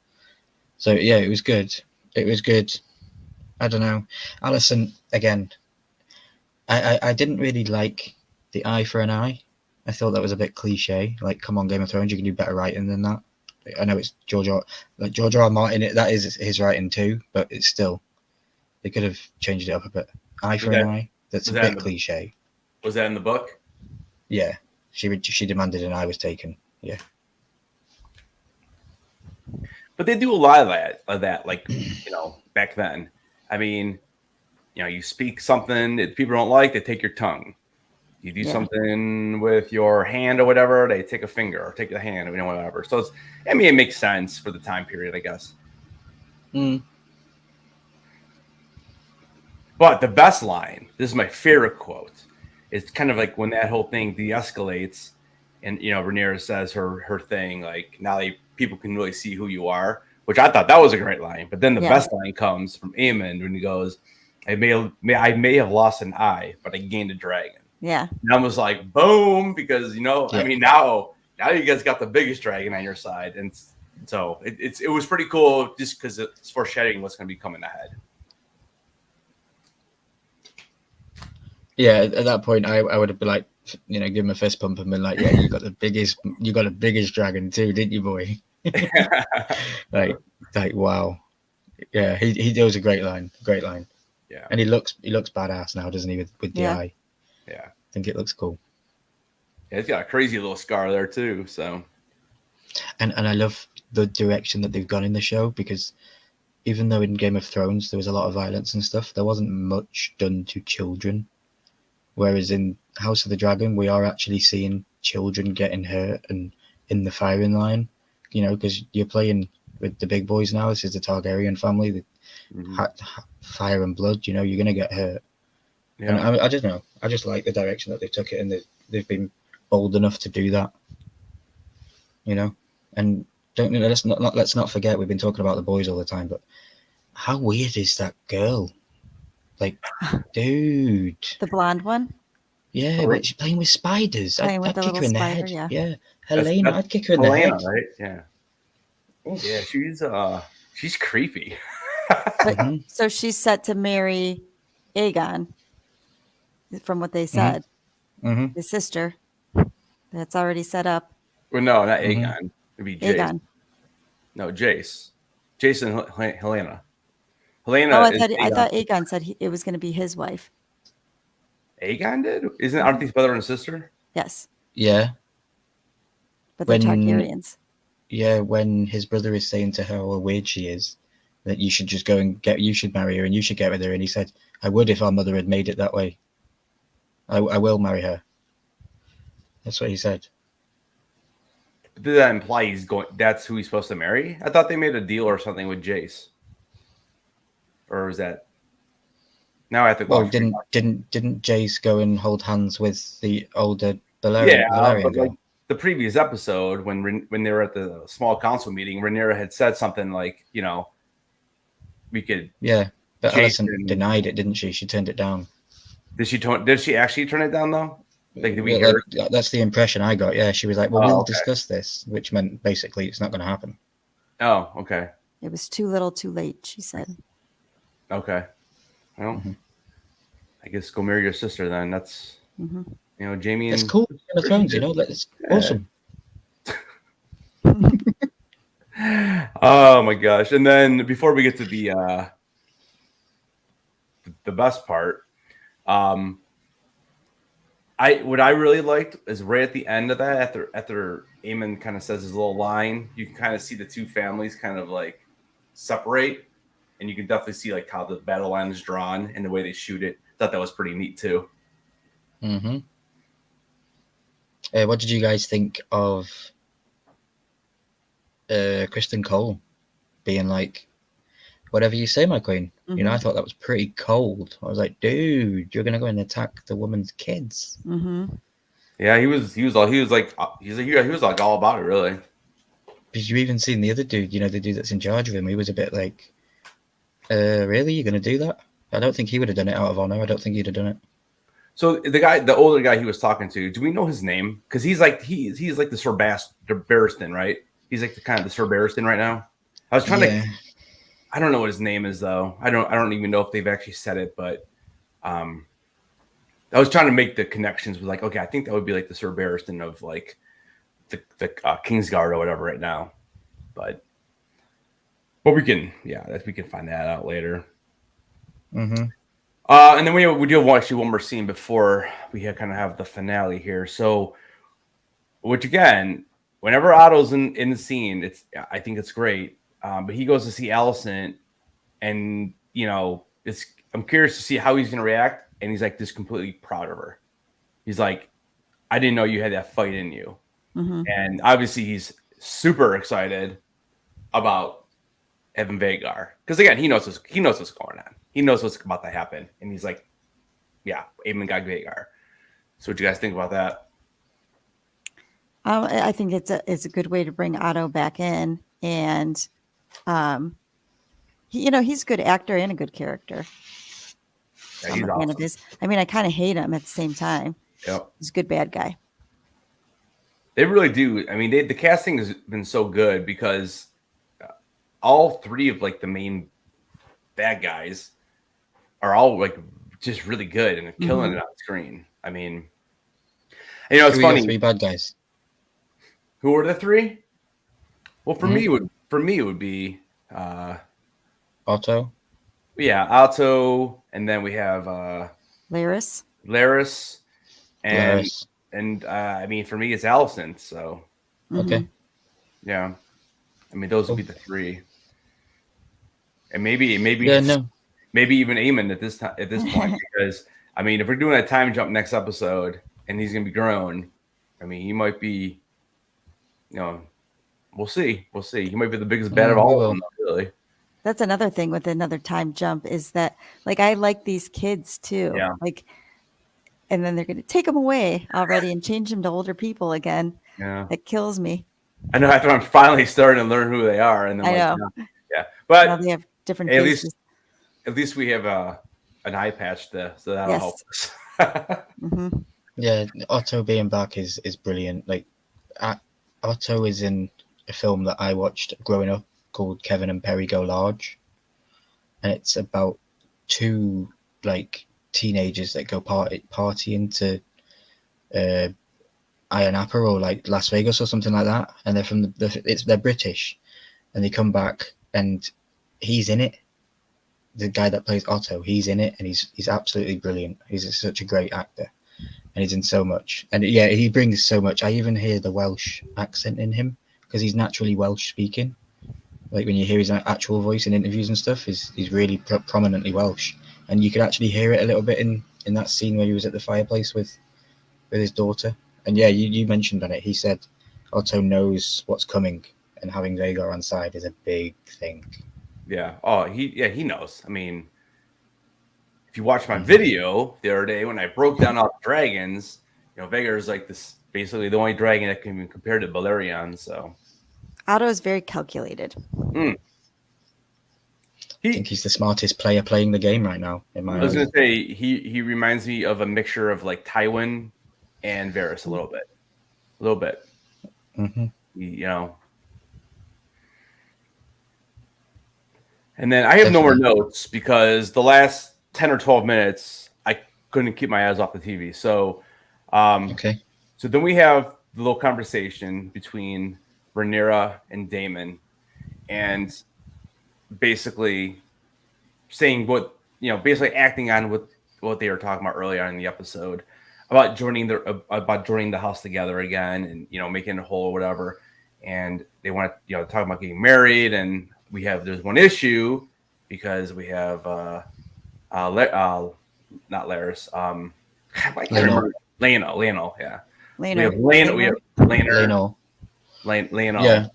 So yeah, it was good. It was good. I don't know. Allison, again, I didn't really like the eye for an eye. I thought that was a bit cliche. Like, come on, Game of Thrones, you can do better writing than that. I know it's George R. Martin. That is his writing too, but it's still, they could have changed it up a bit. Eye for an eye. That's a bit cliche. Was that in the book? Yeah, she demanded an eye was taken. Yeah. But they do a lot of that, like, back then. I mean, you speak something that people don't like, they take your tongue. You do something with your hand or whatever, they take a finger or take the hand, whatever. So it makes sense for the time period, I guess. But the best line, this is my favorite quote, it's kind of like when that whole thing de-escalates and, Rhaenyra says her thing, like, now people can really see who you are, which I thought that was a great line. But then the best line comes from Eamon when he goes, I may have lost an eye, but I gained a dragon. Yeah. And I was like, boom, because, I mean, now you guys got the biggest dragon on your side. And so it was pretty cool just because it's foreshadowing what's going to be coming ahead. Yeah, at that point, I would have been like, give him a fist pump and been like, yeah, you got the biggest dragon too, didn't you, boy? like wow. Yeah, he was a great line. Yeah. And he looks badass now, doesn't he, with the eye? Yeah. I think it looks cool. Yeah, he's got a crazy little scar there too, so. And I love the direction that they've gone in the show, because even though in Game of Thrones there was a lot of violence and stuff, there wasn't much done to children. Whereas in House of the Dragon, we are actually seeing children getting hurt and in the firing line, because you're playing with the big boys now. This is the Targaryen family, the fire and blood, you're going to get hurt. Yeah. And I don't know. I just like the direction that they took it, and they've been bold enough to do that, And let's not forget, we've been talking about the boys all the time, but how weird is that girl? Like, dude. The blonde one? Yeah, but she's playing with spiders. I'd kick her in the head. Yeah. Helena, I'd kick her in the head. Right? Yeah. Yeah, she's creepy. But, so she's set to marry Aegon, from what they said. His sister. That's already set up. Well, no, not Aegon. It'd be Jace. Aegon. No, Jace. Jason, Helena. Helena. Oh, I thought Aegon said it was going to be his wife. Aegon did? Aren't these brother and sister? Yes. Yeah. But they're Targaryens. Yeah, when his brother is saying to her how weird she is, that you should just go and you should marry her and you should get with her. And he said, I would if our mother had made it that way. I will marry her. That's what he said. Did that imply that's who he's supposed to marry? I thought they made a deal or something with Jace. Or was that? Now I have to go. Well, didn't Jace go and hold hands with the older Valerian but girl? like the previous episode when they were at the small council meeting, Rhaenyra had said something like, we could. Yeah, but Alison denied it, didn't she? She turned it down. Did she actually turn it down though? Like, did we hear? That's the impression I got. Yeah, she was like, "Well, we'll discuss this," which meant basically it's not going to happen. Oh, okay. It was too little, too late, she said. Okay. Well, I guess go marry your sister then. That's Jamie. It's cool. Game of Thrones, That's awesome. Oh my gosh! And then before we get to the best part, what I really liked is right at the end of that, after Eamon kind of says his little line, you can kind of see the two families kind of like separate, and you can definitely see like how the battle line is drawn and the way they shoot it. Thought that was pretty neat too. What did you guys think of Kristen Cole being like, whatever you say, my queen? I thought that was pretty cold. I was like, dude, you're gonna go and attack the woman's kids. Yeah, he was like all about it, really. Did you even seen the other dude? The dude that's in charge of him. He was a bit like, really, you're gonna do that? I don't think he would have done it out of honor. I don't think he'd have done it. So the older guy he was talking to, do we know his name? Because he's like the Sir Barristan, right? He's like the kind of the Sir Barristan right now. I was trying to. I don't know what his name is though. I don't even know if they've actually said it, but I was trying to make the connections with like, okay, I think that would be like the Sir Barristan of like the Kingsguard or whatever right now, but we can find that out later. Mm-hmm. And then we do actually one more scene before we kind of have the finale here. So, which again, whenever Otto's in the scene, I think it's great. But he goes to see Allison, and I'm curious to see how he's going to react. And he's like just completely proud of her. He's like, I didn't know you had that fight in you. Mm-hmm. And obviously he's super excited about Evan Vagar. Because again, he knows what's going on. He knows what's about to happen. And he's like, yeah, Eamon got Vagar. So what do you guys think about that? I think it's a good way to bring Otto back in. And he's a good actor and a good character. Yeah, I'm a fan of his. I mean, I kind of hate him at the same time. Yep. He's a good bad guy. They really do. I mean, the casting has been so good because all three of like the main bad guys are all like just really good and killing it on screen. I mean, it's funny. Three bad guys. Who are the three? Well, for me, it would be Otto. Yeah, Otto, and then we have Laris, and I mean, for me, it's Allison. So okay, yeah, I mean, those would be the three, and maybe even Eamon at this point, because I mean, if we're doing a time jump next episode and he's gonna be grown, I mean, he might be, we'll see. He might be the biggest bad of all of them, really. That's another thing with another time jump is that, like, I like these kids too. Yeah. Like, and then they're going to take them away already and change them to older people again. Yeah. It kills me. I know. After I'm finally starting to learn who they are, and then I know. Yeah. But now they have different faces. At least we have an eye patch so that'll help us. Mm-hmm. Yeah, Otto being back is brilliant. Like, Otto is in a film that I watched growing up called Kevin and Perry Go Large, and it's about two like teenagers that go partying to Ayia Napa or like Las Vegas or something like that, and they're from they're British, and they come back and he's in it. The guy that plays Otto, he's in it, and he's absolutely brilliant. He's such a great actor, and he's in so much. And yeah, he brings so much. I even hear the Welsh accent in him because he's naturally Welsh speaking. Like when you hear his actual voice in interviews and stuff, he's really prominently Welsh, and you could actually hear it a little bit in that scene where he was at the fireplace with his daughter. And yeah, you mentioned on it. He said Otto knows what's coming, and having Vagar on side is a big thing. Yeah. Oh, he knows. I mean, if you watch my video the other day when I broke down all the dragons, Vagar is like this basically the only dragon that can be compared to Balerion. So Otto is very calculated. I think he's the smartest player playing the game right now. I was going to say he reminds me of a mixture of like Tywin and Varys a little bit. Mm-hmm. And then I have no more notes because the last 10 or 12 minutes I couldn't keep my eyes off the TV. So, okay. So then we have the little conversation between Rhaenyra and Damon, and basically saying basically acting on what they were talking about earlier in the episode about joining the house together again, and making it whole or whatever. And they want to talk about getting married, and there's one issue because we have not Laris, I can't remember. Leno, yeah. Leno. We have Leno. Yeah.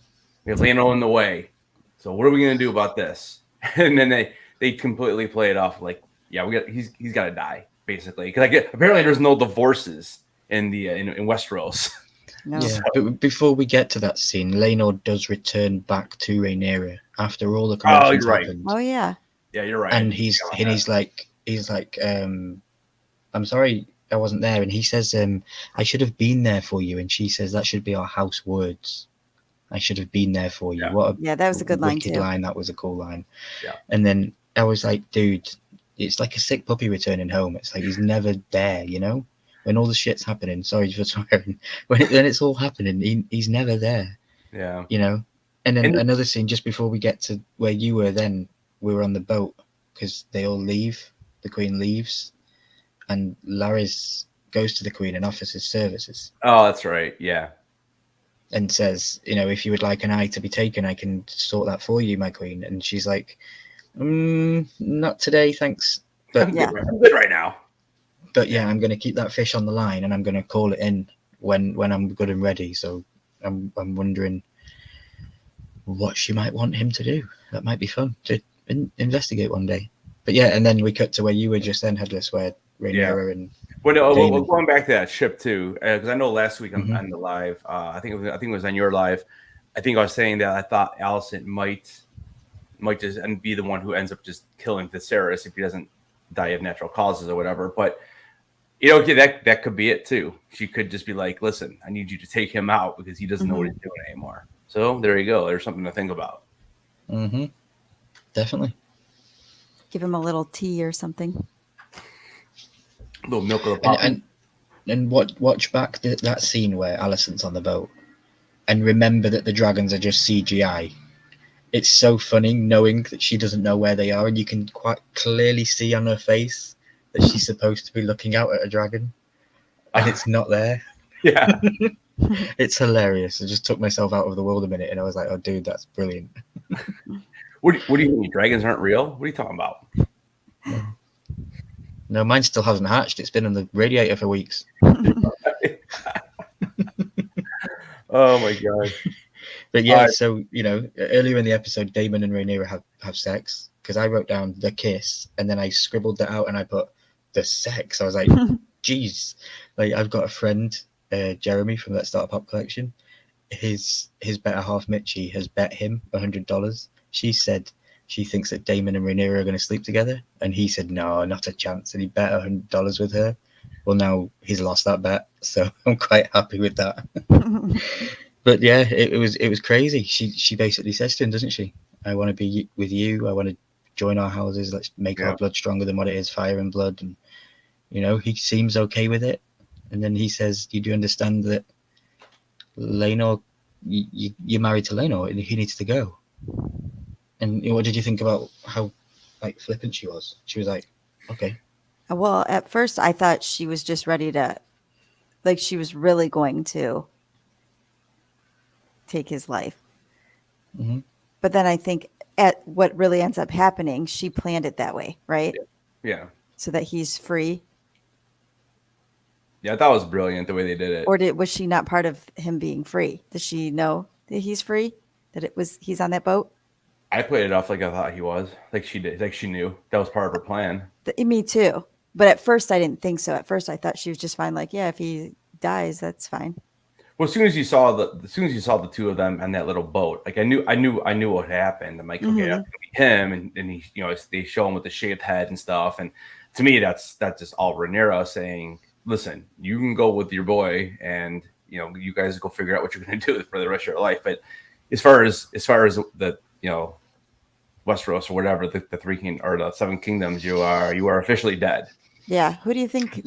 We have Leno in the way. So what are we gonna do about this? And then they completely play it off like, yeah, he's got to die basically because apparently there's no divorces in Westeros. No. Yeah, but before we get to that scene, Leno does return back to Rhaenyra after all the commotions happened. Oh yeah. Yeah, you're right. And he's like, I'm sorry I wasn't there. And he says, I should have been there for you. And she says that should be our house words. I should have been there for you. Yeah. What a that was a good line wicked too. line. That was a cool line. Yeah. And then I was like, dude, it's like a sick puppy returning home. It's like he's never there, you know? When all the shit's happening, sorry for swearing, when it's all happening, he's never there. Yeah. You know? And then another scene just before we get to where you were then, we were on the boat because they all leave. The Queen leaves. And Larys goes to the Queen and offers his services. Oh, that's right. Yeah. And says, you know, if you would like an eye to be taken, I can sort that for you, my Queen. And she's like, not today, thanks. But I'm good right now. But yeah, I'm going to keep that fish on the line, and I'm going to call it in when I'm good and ready. So I'm wondering what she might want him to do. That might be fun to investigate one day. But yeah, and then we cut to where you were just then, Headless, where Rhaenyra and we're going back to that ship too, because I know last week on the live, I think it was on your live. I think I was saying that I thought Allison might just and be the one who ends up just killing Viserys if he doesn't die of natural causes or whatever. But okay, that could be it too. She could just be like, "Listen, I need you to take him out because he doesn't know what he's doing anymore." So there you go. There's something to think about. Mm-hmm. Definitely. Give him a little tea or something. A little milk of the poppy. And watch back that scene where Alison's on the boat, and remember that the dragons are just CGI. It's so funny knowing that she doesn't know where they are, and you can quite clearly see on her face that she's supposed to be looking out at a dragon, and it's not there. Yeah. It's hilarious. I just took myself out of the world a minute, and I was like, "Oh, dude, that's brilliant." What do you mean? Dragons aren't real? What are you talking about? No, mine still hasn't hatched. It's been in the radiator for weeks. Oh my god! But yeah, so earlier in the episode, Damon and Rhaenyra have sex, because I wrote down the kiss, and then I scribbled that out, and I put the sex. I was like, "Geez!" Like, I've got a friend, Jeremy from that Starter Pop collection. His better half Mitchie has bet him $100. She said she thinks that Damon and Rhaenyra are going to sleep together, and he said no, not a chance, and he bet $100 with her. Well, now he's lost that bet, so I'm quite happy with that. But yeah, it was crazy. She basically says to him, doesn't she? I want to be with you. I want to join our houses. Let's make our blood stronger than what it is, fire and blood. And he seems okay with it. And then he says, "You do understand that Laenor, you're married to Laenor, and he needs to go." And what did you think about how flippant she was? She was like, "Okay." Well, at first I thought she was just ready to, she was really going to take his life. Mm-hmm. But then I think at what really ends up happening, she planned it that way, right? Yeah. So that he's free. Yeah, I thought it was brilliant the way they did it. Or was she not part of him being free? Does she know that he's free? That he's on that boat? I played it off like I thought he was. Like she did. Like she knew. That was part of her plan. Me too. But at first I didn't think so. At first I thought she was just fine. Like, yeah, if he dies, that's fine. Well, as soon as you saw the two of them on that little boat, like I knew what happened. I'm like, okay, that's gonna be him, and he, they show him with the shaved head and stuff. And to me, that's just all Rhaenyra saying, "Listen, you can go with your boy, and you guys go figure out what you're gonna do for the rest of your life." But as far as the Westeros or whatever, the the 7 kingdoms, you are officially dead. Yeah. Who do you think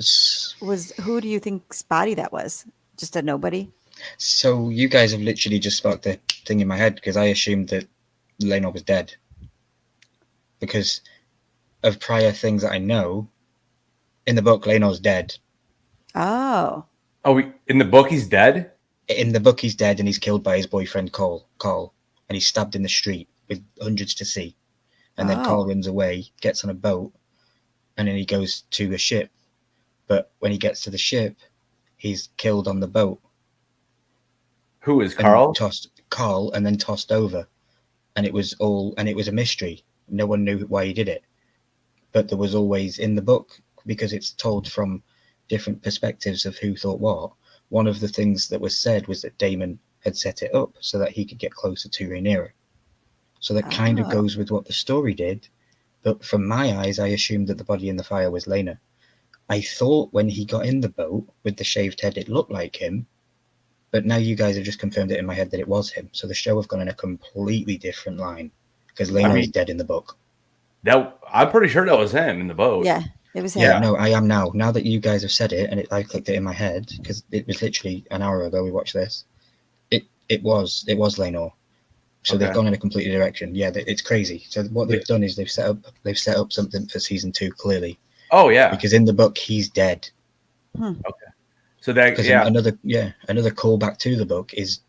Spotty that was? Just a nobody? So you guys have literally just sparked the thing in my head, because I assumed that Laenor was dead because of prior things that I know. In the book, Laenor's dead. Oh. In the book he's dead? In the book he's dead, and he's killed by his boyfriend Carl, and he's stabbed in the street with hundreds to see. And then Carl runs away, gets on a boat, and then he goes to a ship. But when he gets to the ship, he's killed on the boat. Who is Carl? Carl, and then tossed over. And it was a mystery. No one knew why he did it. But there was always in the book, because it's told from different perspectives of who thought what. One of the things that was said was that Damon had set it up so that he could get closer to Rhaenyra. So that kind of goes with what the story did. But from my eyes, I assumed that the body in the fire was Laena. I thought when he got in the boat with the shaved head, it looked like him. But now you guys have just confirmed it in my head that it was him. So the show have gone in a completely different line because Lena is dead in the book. I'm pretty sure that was him in the boat. Yeah, it was him. Yeah, no, I am now. Now that you guys have said it, and I clicked it in my head because it was literally an hour ago we watched this. It was Lena. So they've gone in a completely direction. Yeah, it's crazy. So what they've done is they've set up something for season 2 clearly. Oh yeah, because in the book he's dead. Okay. So that another callback to the book is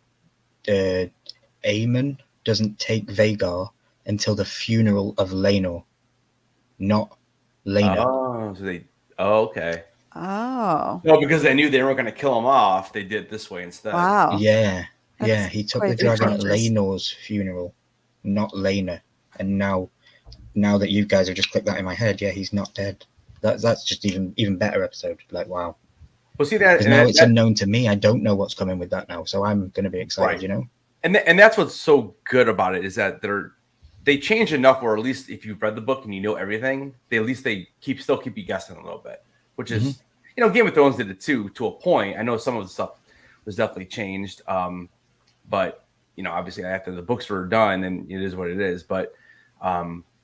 Eamon doesn't take Vhagar until the funeral of Lena, not Lena. Oh, so okay. Oh. No, because they knew they weren't going to kill him off. They did it this way instead. Wow. Yeah. That's yeah, he took the dragon at Lena's funeral, not Lena. And now that you guys have just clicked that in my head, yeah, he's not dead. That's just even better episode. Like, wow. Well, see that now it's unknown to me. I don't know what's coming with that now, so I'm going to be excited. Right. You know. And that's what's so good about it is that they change enough, or at least if you've read the book and you know everything, they still keep you guessing a little bit, which is Game of Thrones did it too to a point. I know some of the stuff was definitely changed, but obviously after the books were done, and it is what it is. But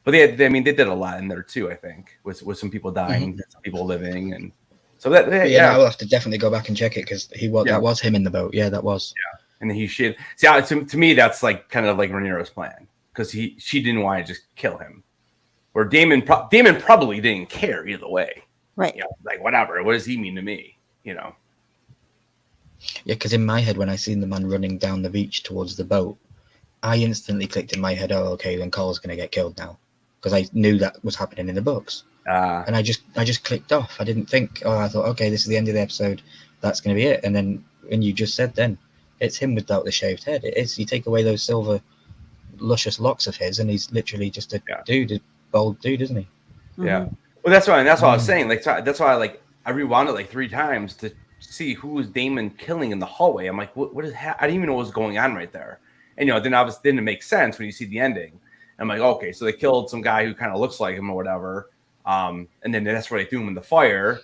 they did a lot in there too. I think with some people dying, some people living, and so that I will have to definitely go back and check it because that was him in the boat. Yeah, that was. Yeah, and then he should see. To me, that's like kind of like Rhaenyra's plan because she didn't want to just kill him, or Damon probably didn't care either way. Right. Like whatever. What does he mean to me? Yeah, because in my head, when I seen the man running down the beach towards the boat, I instantly clicked in my head, oh, okay, then Cole's going to get killed now. Because I knew that was happening in the books. And I just clicked off. I didn't think, I thought, okay, this is the end of the episode. That's going to be it. And then when you just said then, it's him without the shaved head. It is. You take away those silver, luscious locks of his, and he's literally just a bald dude, isn't he? Yeah. Well, that's why I was saying. Like, that's why I rewound it like 3 times to see who was Damon killing in the hallway. I'm like, what is I didn't even know what was going on right there. And then obviously didn't make sense when you see the ending. I'm like, okay, so they killed some guy who kind of looks like him or whatever. And then that's where they threw him in the fire.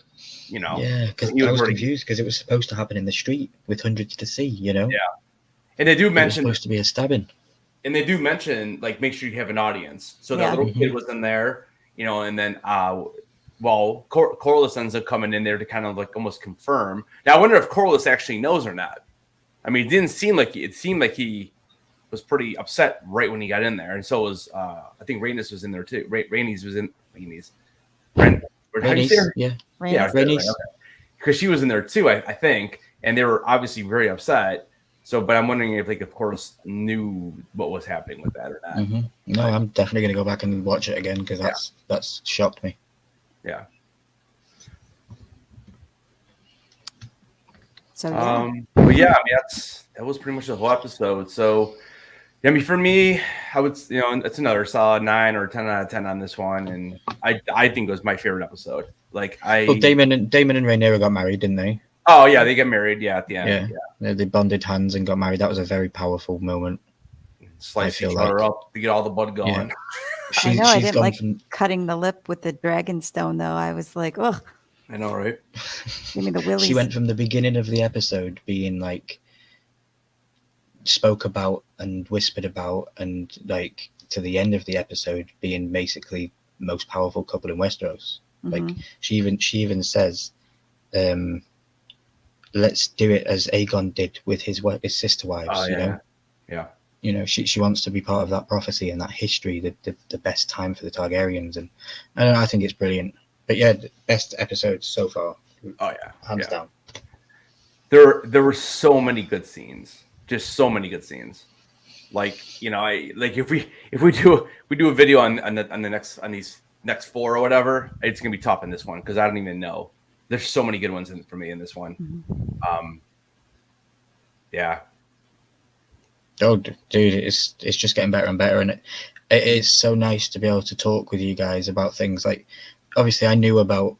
Yeah, because I was confused because it was supposed to happen in the street with hundreds to see. Yeah. And they do mention it was supposed to be a stabbing. And they do mention like make sure you have an audience. So that little kid was in there. And then Corlys ends up coming in there to kind of like almost confirm. Now I wonder if Corlys actually knows or not. I mean, it seemed like he was pretty upset right when he got in there, and so was I think Rhaenys was in there too. Rhaenys was in Rhaenys. Rhaenys, because she was in there too, I think, and they were obviously very upset. So, but I'm wondering if Corlys knew what was happening with that or not. No, I'm definitely going to go back and watch it again because that's shocked me. Yeah. So but yeah, I mean that was pretty much the whole episode. So I mean, for me, I would it's another solid 9 or 10 out of 10 on this one, and I think it was my favorite episode. Damon and Rhaenyra got married, didn't they? Oh yeah, they get married. Yeah, at the end. Yeah. They bonded hands and got married. That was a very powerful moment. Slice each other up to get all the blood going. Yeah. I didn't like cutting the lip with the dragon stone, though. I was like, ugh. I know, right? Give me the willies. She went from the beginning of the episode being like spoke about and whispered about, and like to the end of the episode being basically most powerful couple in Westeros. Like she even says, let's do it as Aegon did with his sister wives. Oh, yeah. Yeah. She wants to be part of that prophecy and that history, the best time for the Targaryens, and I think it's brilliant. But yeah, the best episodes so far. Oh yeah, hands down. There were so many good scenes, just so many good scenes. Like if we do a video on these next 4 or whatever, it's gonna be tough in this one because I don't even know. There's so many good ones for me in this one. Yeah. Oh, dude, it's just getting better and better, and it is so nice to be able to talk with you guys about things like. Obviously, I knew about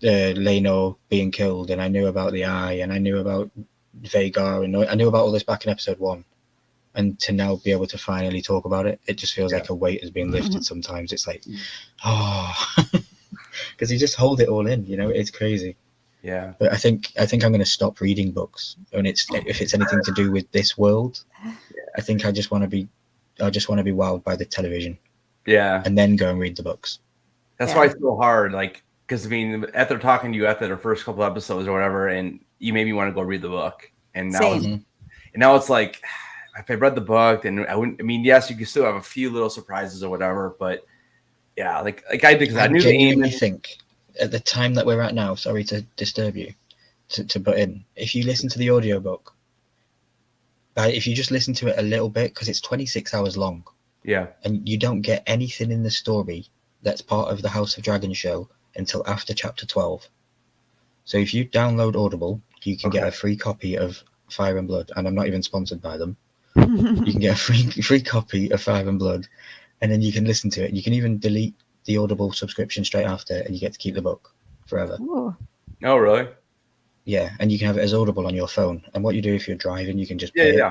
Lena being killed, and I knew about the Eye, and I knew about Vhagar, and I knew about all this back in episode 1. And to now be able to finally talk about it, it just feels like a weight has been lifted. Sometimes it's like, because you just hold it all in. It's crazy. Yeah. But I think I'm going to stop reading books, and if it's anything to do with this world, I think I just want to be wowed by the television. Yeah. And then go and read the books. That's why it's so hard. Like, because I mean, after talking to you after the first couple episodes or whatever, and you made me want to go read the book. And now it's like, if I read the book, then I wouldn't. I mean, yes, you can still have a few little surprises or whatever, but yeah, like I did because I knew genuinely think at the time that we're at now. Sorry to disturb you, to put in. If you listen to the audiobook, if you just listen to it a little bit, because it's 26 hours long. Yeah. And you don't get anything in the story that's part of the House of Dragon show until after chapter 12. So if you download Audible, you can get a free copy of Fire and Blood, and I'm not even sponsored by them. You can get a free copy of Fire and Blood, and then you can listen to it. You can even delete the Audible subscription straight after, and you get to keep the book forever. Ooh. Oh, really? Yeah, and you can have it as Audible on your phone. And what you do if you're driving, you can just play it.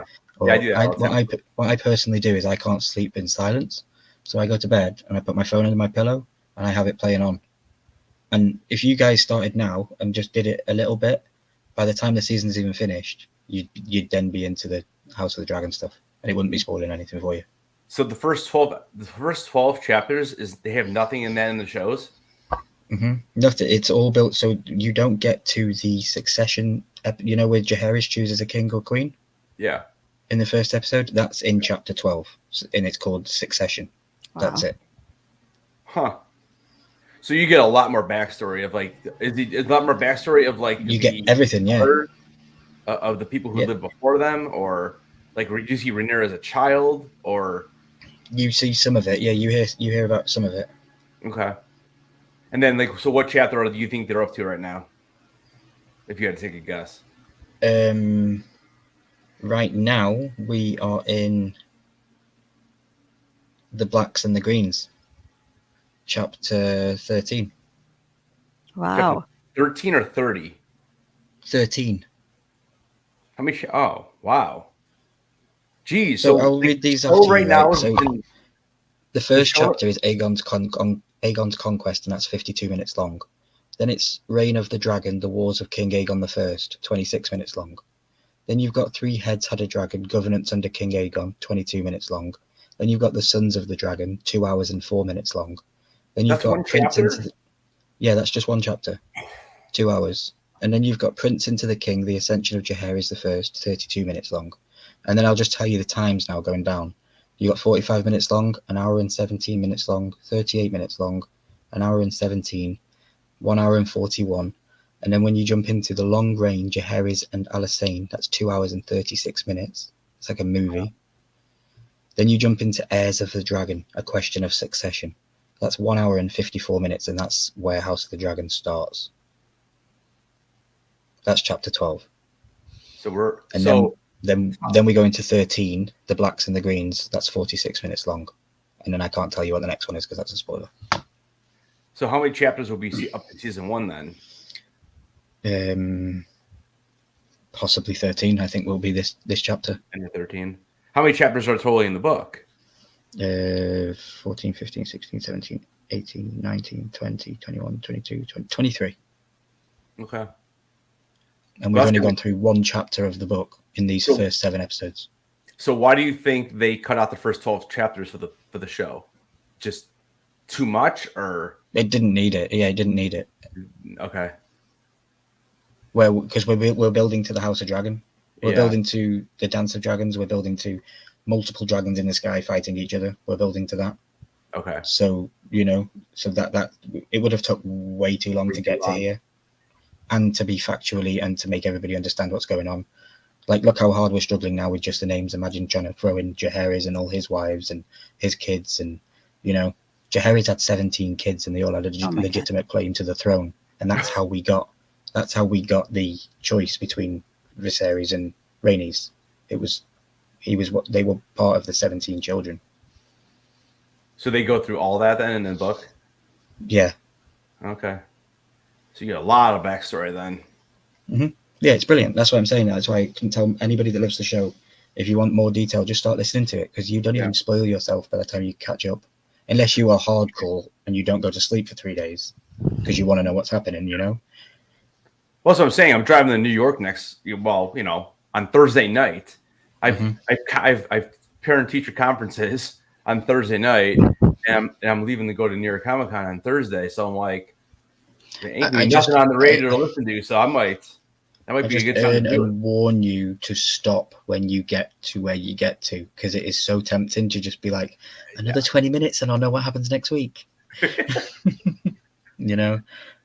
I do that. What I personally do is I can't sleep in silence, so I go to bed and I put my phone under my pillow and I have it playing on. And if you guys started now and just did it a little bit, by the time the season's even finished, you'd then be into the House of the Dragon stuff, and it wouldn't be spoiling anything for you. So the first 12 chapters they have nothing in that in the shows. Nothing. It's all built so you don't get to the succession. You know, where Jaehaerys chooses a king or queen. Yeah. In the first episode, that's in chapter 12, and it's called Succession. Wow. That's it. Huh. So you get a lot more backstory of like, is a lot more backstory of like you get everything, of the people who lived before them, or like you see Rhaenyra as a child, or you see some of it. Yeah, you hear about some of it. Okay. And then like, so what chapter do you think they're up to right now? If you had to take a guess. Right now we are in the Blacks and the Greens, chapter 13. Wow. 13 or 30? 13. How many? Oh, wow. Geez. So I'll read these off to you, right now. So the first chapter is Aegon's Conquest, and that's 52 minutes long. Then it's Reign of the Dragon, The Wars of King Aegon I, 26 minutes long. Then you've got Three Heads Had a Dragon, Governance under King Aegon, 22 minutes long. Then you've got The Sons of the Dragon, 2 hours and 4 minutes long. Then you've got Prince into the... Yeah, that's just one chapter, 2 hours. And then you've got Prince into the King, The Ascension of Jaehaerys I, 32 minutes long. And then I'll just tell you the times now going down. You got 45 minutes long, 1 hour and 17 minutes long, 38 minutes long, 1 hour and 17, 1 hour and 41. And then when you jump into the long reign, Jaehaerys and Allison, that's 2 hours and 36 minutes. It's like a movie. Then you jump into Heirs of the Dragon, A Question of Succession. That's 1 hour and 54 minutes, and that's where House of the Dragon starts. That's chapter 12. Then we go into 13, The Blacks and the Greens. That's 46 minutes long. And then I can't tell you what the next one is because that's a spoiler. So how many chapters will be up to season 1 then? Possibly 13, I think, will be this chapter. And 13. How many chapters are totally in the book? 14, 15, 16, 17, 18, 19, 20, 21, 22, 23. Okay. And we've only gone through one chapter of the book in these first 7 episodes. So why do you think they cut out the first 12 chapters for the show? Just too much, or it didn't need it? Yeah, it didn't need it. Okay. Well, because we're building to the House of Dragon. We're building to the Dance of Dragons. We're building to multiple dragons in the sky fighting each other. We're building to that. Okay. So, that it would have took way too long to get to here, and to be factually and to make everybody understand what's going on. Like, look how hard we're struggling now with just the names. Imagine trying to throw in Jaehaerys and all his wives and his kids, and Jaehaerys had 17 kids, and they all had a legitimate claim to the throne, and that's how we got the choice between Viserys and Rhaenys. They were part of the 17 children. So they go through all that then in the book? Yeah. Okay. So you get a lot of backstory then. Mm-hmm. Yeah, it's brilliant. That's what I'm saying. That's why I can tell anybody that loves the show, if you want more detail, just start listening to it, because you don't even spoil yourself by the time you catch up. Unless you are hardcore and you don't go to sleep for 3 days because you want to know what's happening, Well, that's what I'm saying. I'm driving to New York on Thursday night. I've parent-teacher conferences on Thursday night, and I'm leaving to go to New York Comic Con on Thursday. So I'm like, there ain't nothing on the radio to listen to. So that might be a good time to do and warn you to stop when you get to where you get to, because it is so tempting to just be like, another 20 minutes and I'll know what happens next week. You know,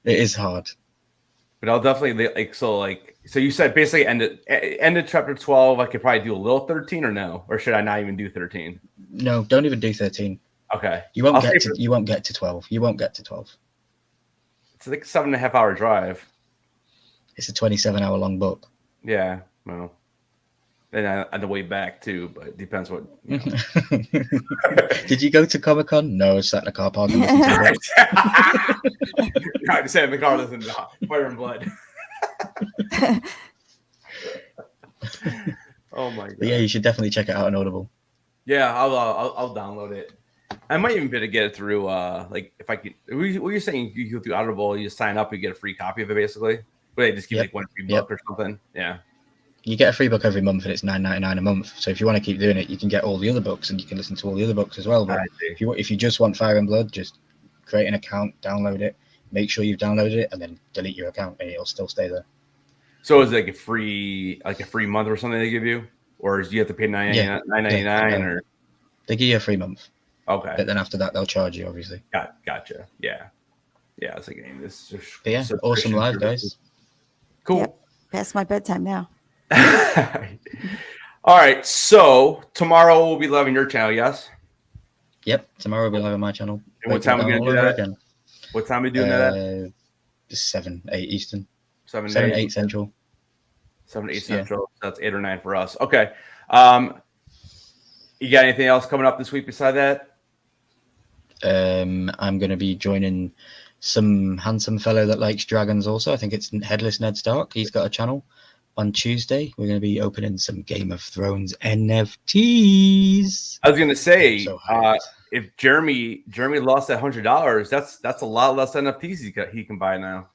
it is hard. But I'll definitely so you said basically end of chapter 12. I could probably do a little 13 or no, or should I not even do 13? No, don't even do 13. Okay, you won't get to 12. You won't get to 12. It's like a 7.5 hour drive. It's a 27-hour long book. Yeah, well, then I had to wait back too, but it depends what. You know. Did you go to Comic-Con? No, I sat in a car park and listened to it. I just sat in the car listening to Fire and Blood. Oh my god! But yeah, you should definitely check it out on Audible. Yeah, I'll download it. I might even be able to get it through. If I could, what you're saying, you go through Audible, you sign up, you get a free copy of it, basically. But they just give like one free book or something. Yeah. You get a free book every month, and it's $9.99 a month. So if you want to keep doing it, you can get all the other books, and you can listen to all the other books as well. But if you just want Fire and Blood, just create an account, download it, make sure you've downloaded it, and then delete your account, and it'll still stay there. So is it like a free month or something they give you, or do you have to pay $9.99 or? They give you a free month. Okay. But then after that, they'll charge you, obviously. Gotcha. Yeah. I was thinking this. Awesome live, guys. Cool. Yep. Past my bedtime now. All right. So tomorrow we'll be live on your channel, yes? Yep. Tomorrow we'll be live on my channel. And what time are we going to do that again? What time are we doing that at? 7, 8 Eastern. 7, 8 Central. 7 to 8 Central. Yeah. That's 8 or 9 for us. Okay. You got anything else coming up this week beside that? I'm going to be joining some handsome fellow that likes dragons also. I think it's Headless Ned Stark. He's got a channel. On Tuesday, we're going to be opening some Game of Thrones NFTs. I was going to say, if Jeremy lost that $100, that's a lot less NFTs he can buy now.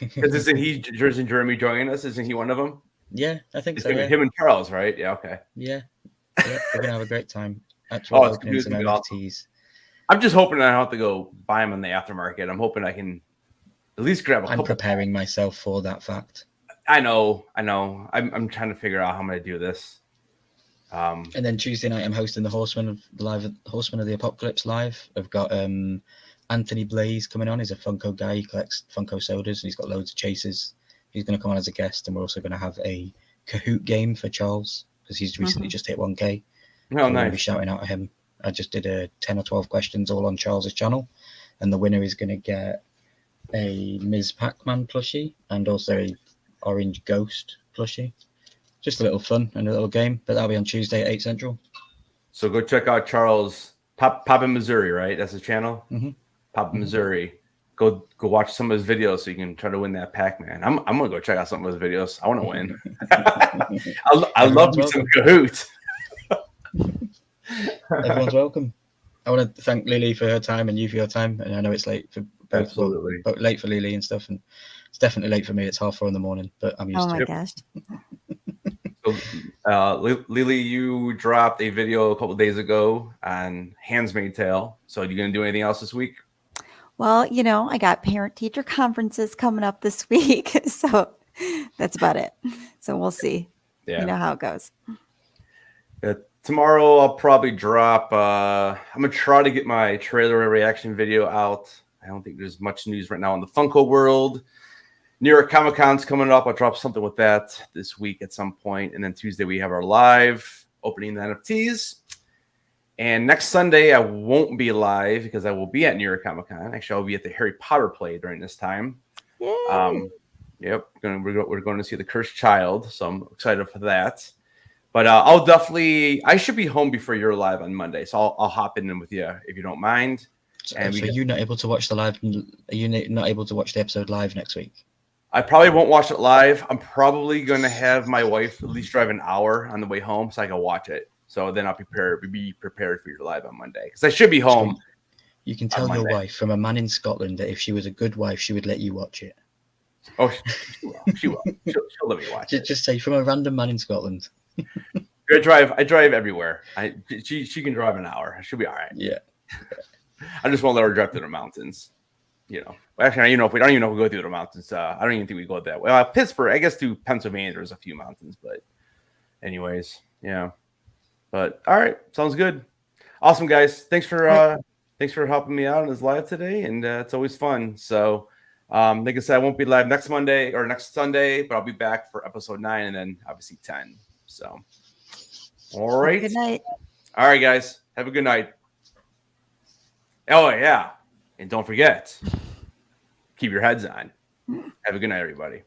Because isn't Jeremy joining us? Isn't he one of them? Yeah, I think so. Him and Charles, right? Yeah, okay. Yeah, we're going to have a great time. Actually, opening some NFTs. Awesome. I'm just hoping I don't have to go buy them in the aftermarket. I'm hoping I can at least grab a couple. I'm preparing myself for that fact. I know. I'm trying to figure out how I'm going to do this. And then Tuesday night, I'm hosting the Horsemen of the Apocalypse live. I've got Anthony Blaze coming on. He's a Funko guy. He collects Funko sodas, and he's got loads of chases. He's going to come on as a guest, and we're also going to have a Kahoot game for Charles because he's recently just hit 1K. Oh, so nice. I'll be shouting out at him. I just did a 10 or 12 questions all on Charles's channel, and the winner is going to get a Ms. Pac-Man plushie and also a Orange Ghost plushie. Just a little fun and a little game, but that'll be on Tuesday at 8 Central. So go check out Charles Papa Missouri, right? That's his channel. Mm-hmm. Papa Missouri. Go watch some of his videos so you can try to win that Pac-Man. I'm gonna go check out some of his videos. I want to win. I love me some Kahoot. Everyone's welcome. I want to thank Lily for her time and you for your time. And I know it's late for both. Absolutely. But late for Lily and stuff, and it's definitely late for me. It's 4:30 in the morning, but I'm used to it. Oh my gosh. So, Lily, you dropped a video a couple of days ago on Handmaid's Tale. So, are you going to do anything else this week? Well, I got parent-teacher conferences coming up this week, so that's about it. So we'll see. Yeah. How it goes. Tomorrow, I'll probably drop. I'm going to try to get my trailer reaction video out. I don't think there's much news right now in the Funko world. New York Comic Con's coming up. I'll drop something with that this week at some point. And then Tuesday, we have our live opening the NFTs. And next Sunday, I won't be live because I will be at New York Comic Con. Actually, I'll be at the Harry Potter play during this time. Yay. Yep. We're going to see The Cursed Child. So I'm excited for that. But I should be home before you're live on Monday. So I'll hop in with you if you don't mind. And so you're not able to watch the live? Are you not able to watch the episode live next week? I probably won't watch it live. I'm probably going to have my wife at least drive an hour on the way home so I can watch it. So then I'll be prepared for your live on Monday because I should be home. You can tell your wife from a man in Scotland that if she was a good wife, she would let you watch it. Oh, she will. She will. She'll let me watch it. Just say from a random man in Scotland. I drive everywhere. She can drive an hour. She'll be all right. Yeah. I just won't let her drive through the mountains. Actually, I don't even know if we go through the mountains. I don't even think we go that way. Pittsburgh, I guess, to Pennsylvania, there's a few mountains, but anyways, yeah. But all right, sounds good. Awesome, guys. Thanks for helping me out on this live today, and it's always fun. So, like I said, I won't be live next Monday or next Sunday, but I'll be back for episode 9 and then obviously 10. So, all right. Good night. All right, guys. Have a good night. Oh yeah, and don't forget, keep your heads on. Have a good night, everybody.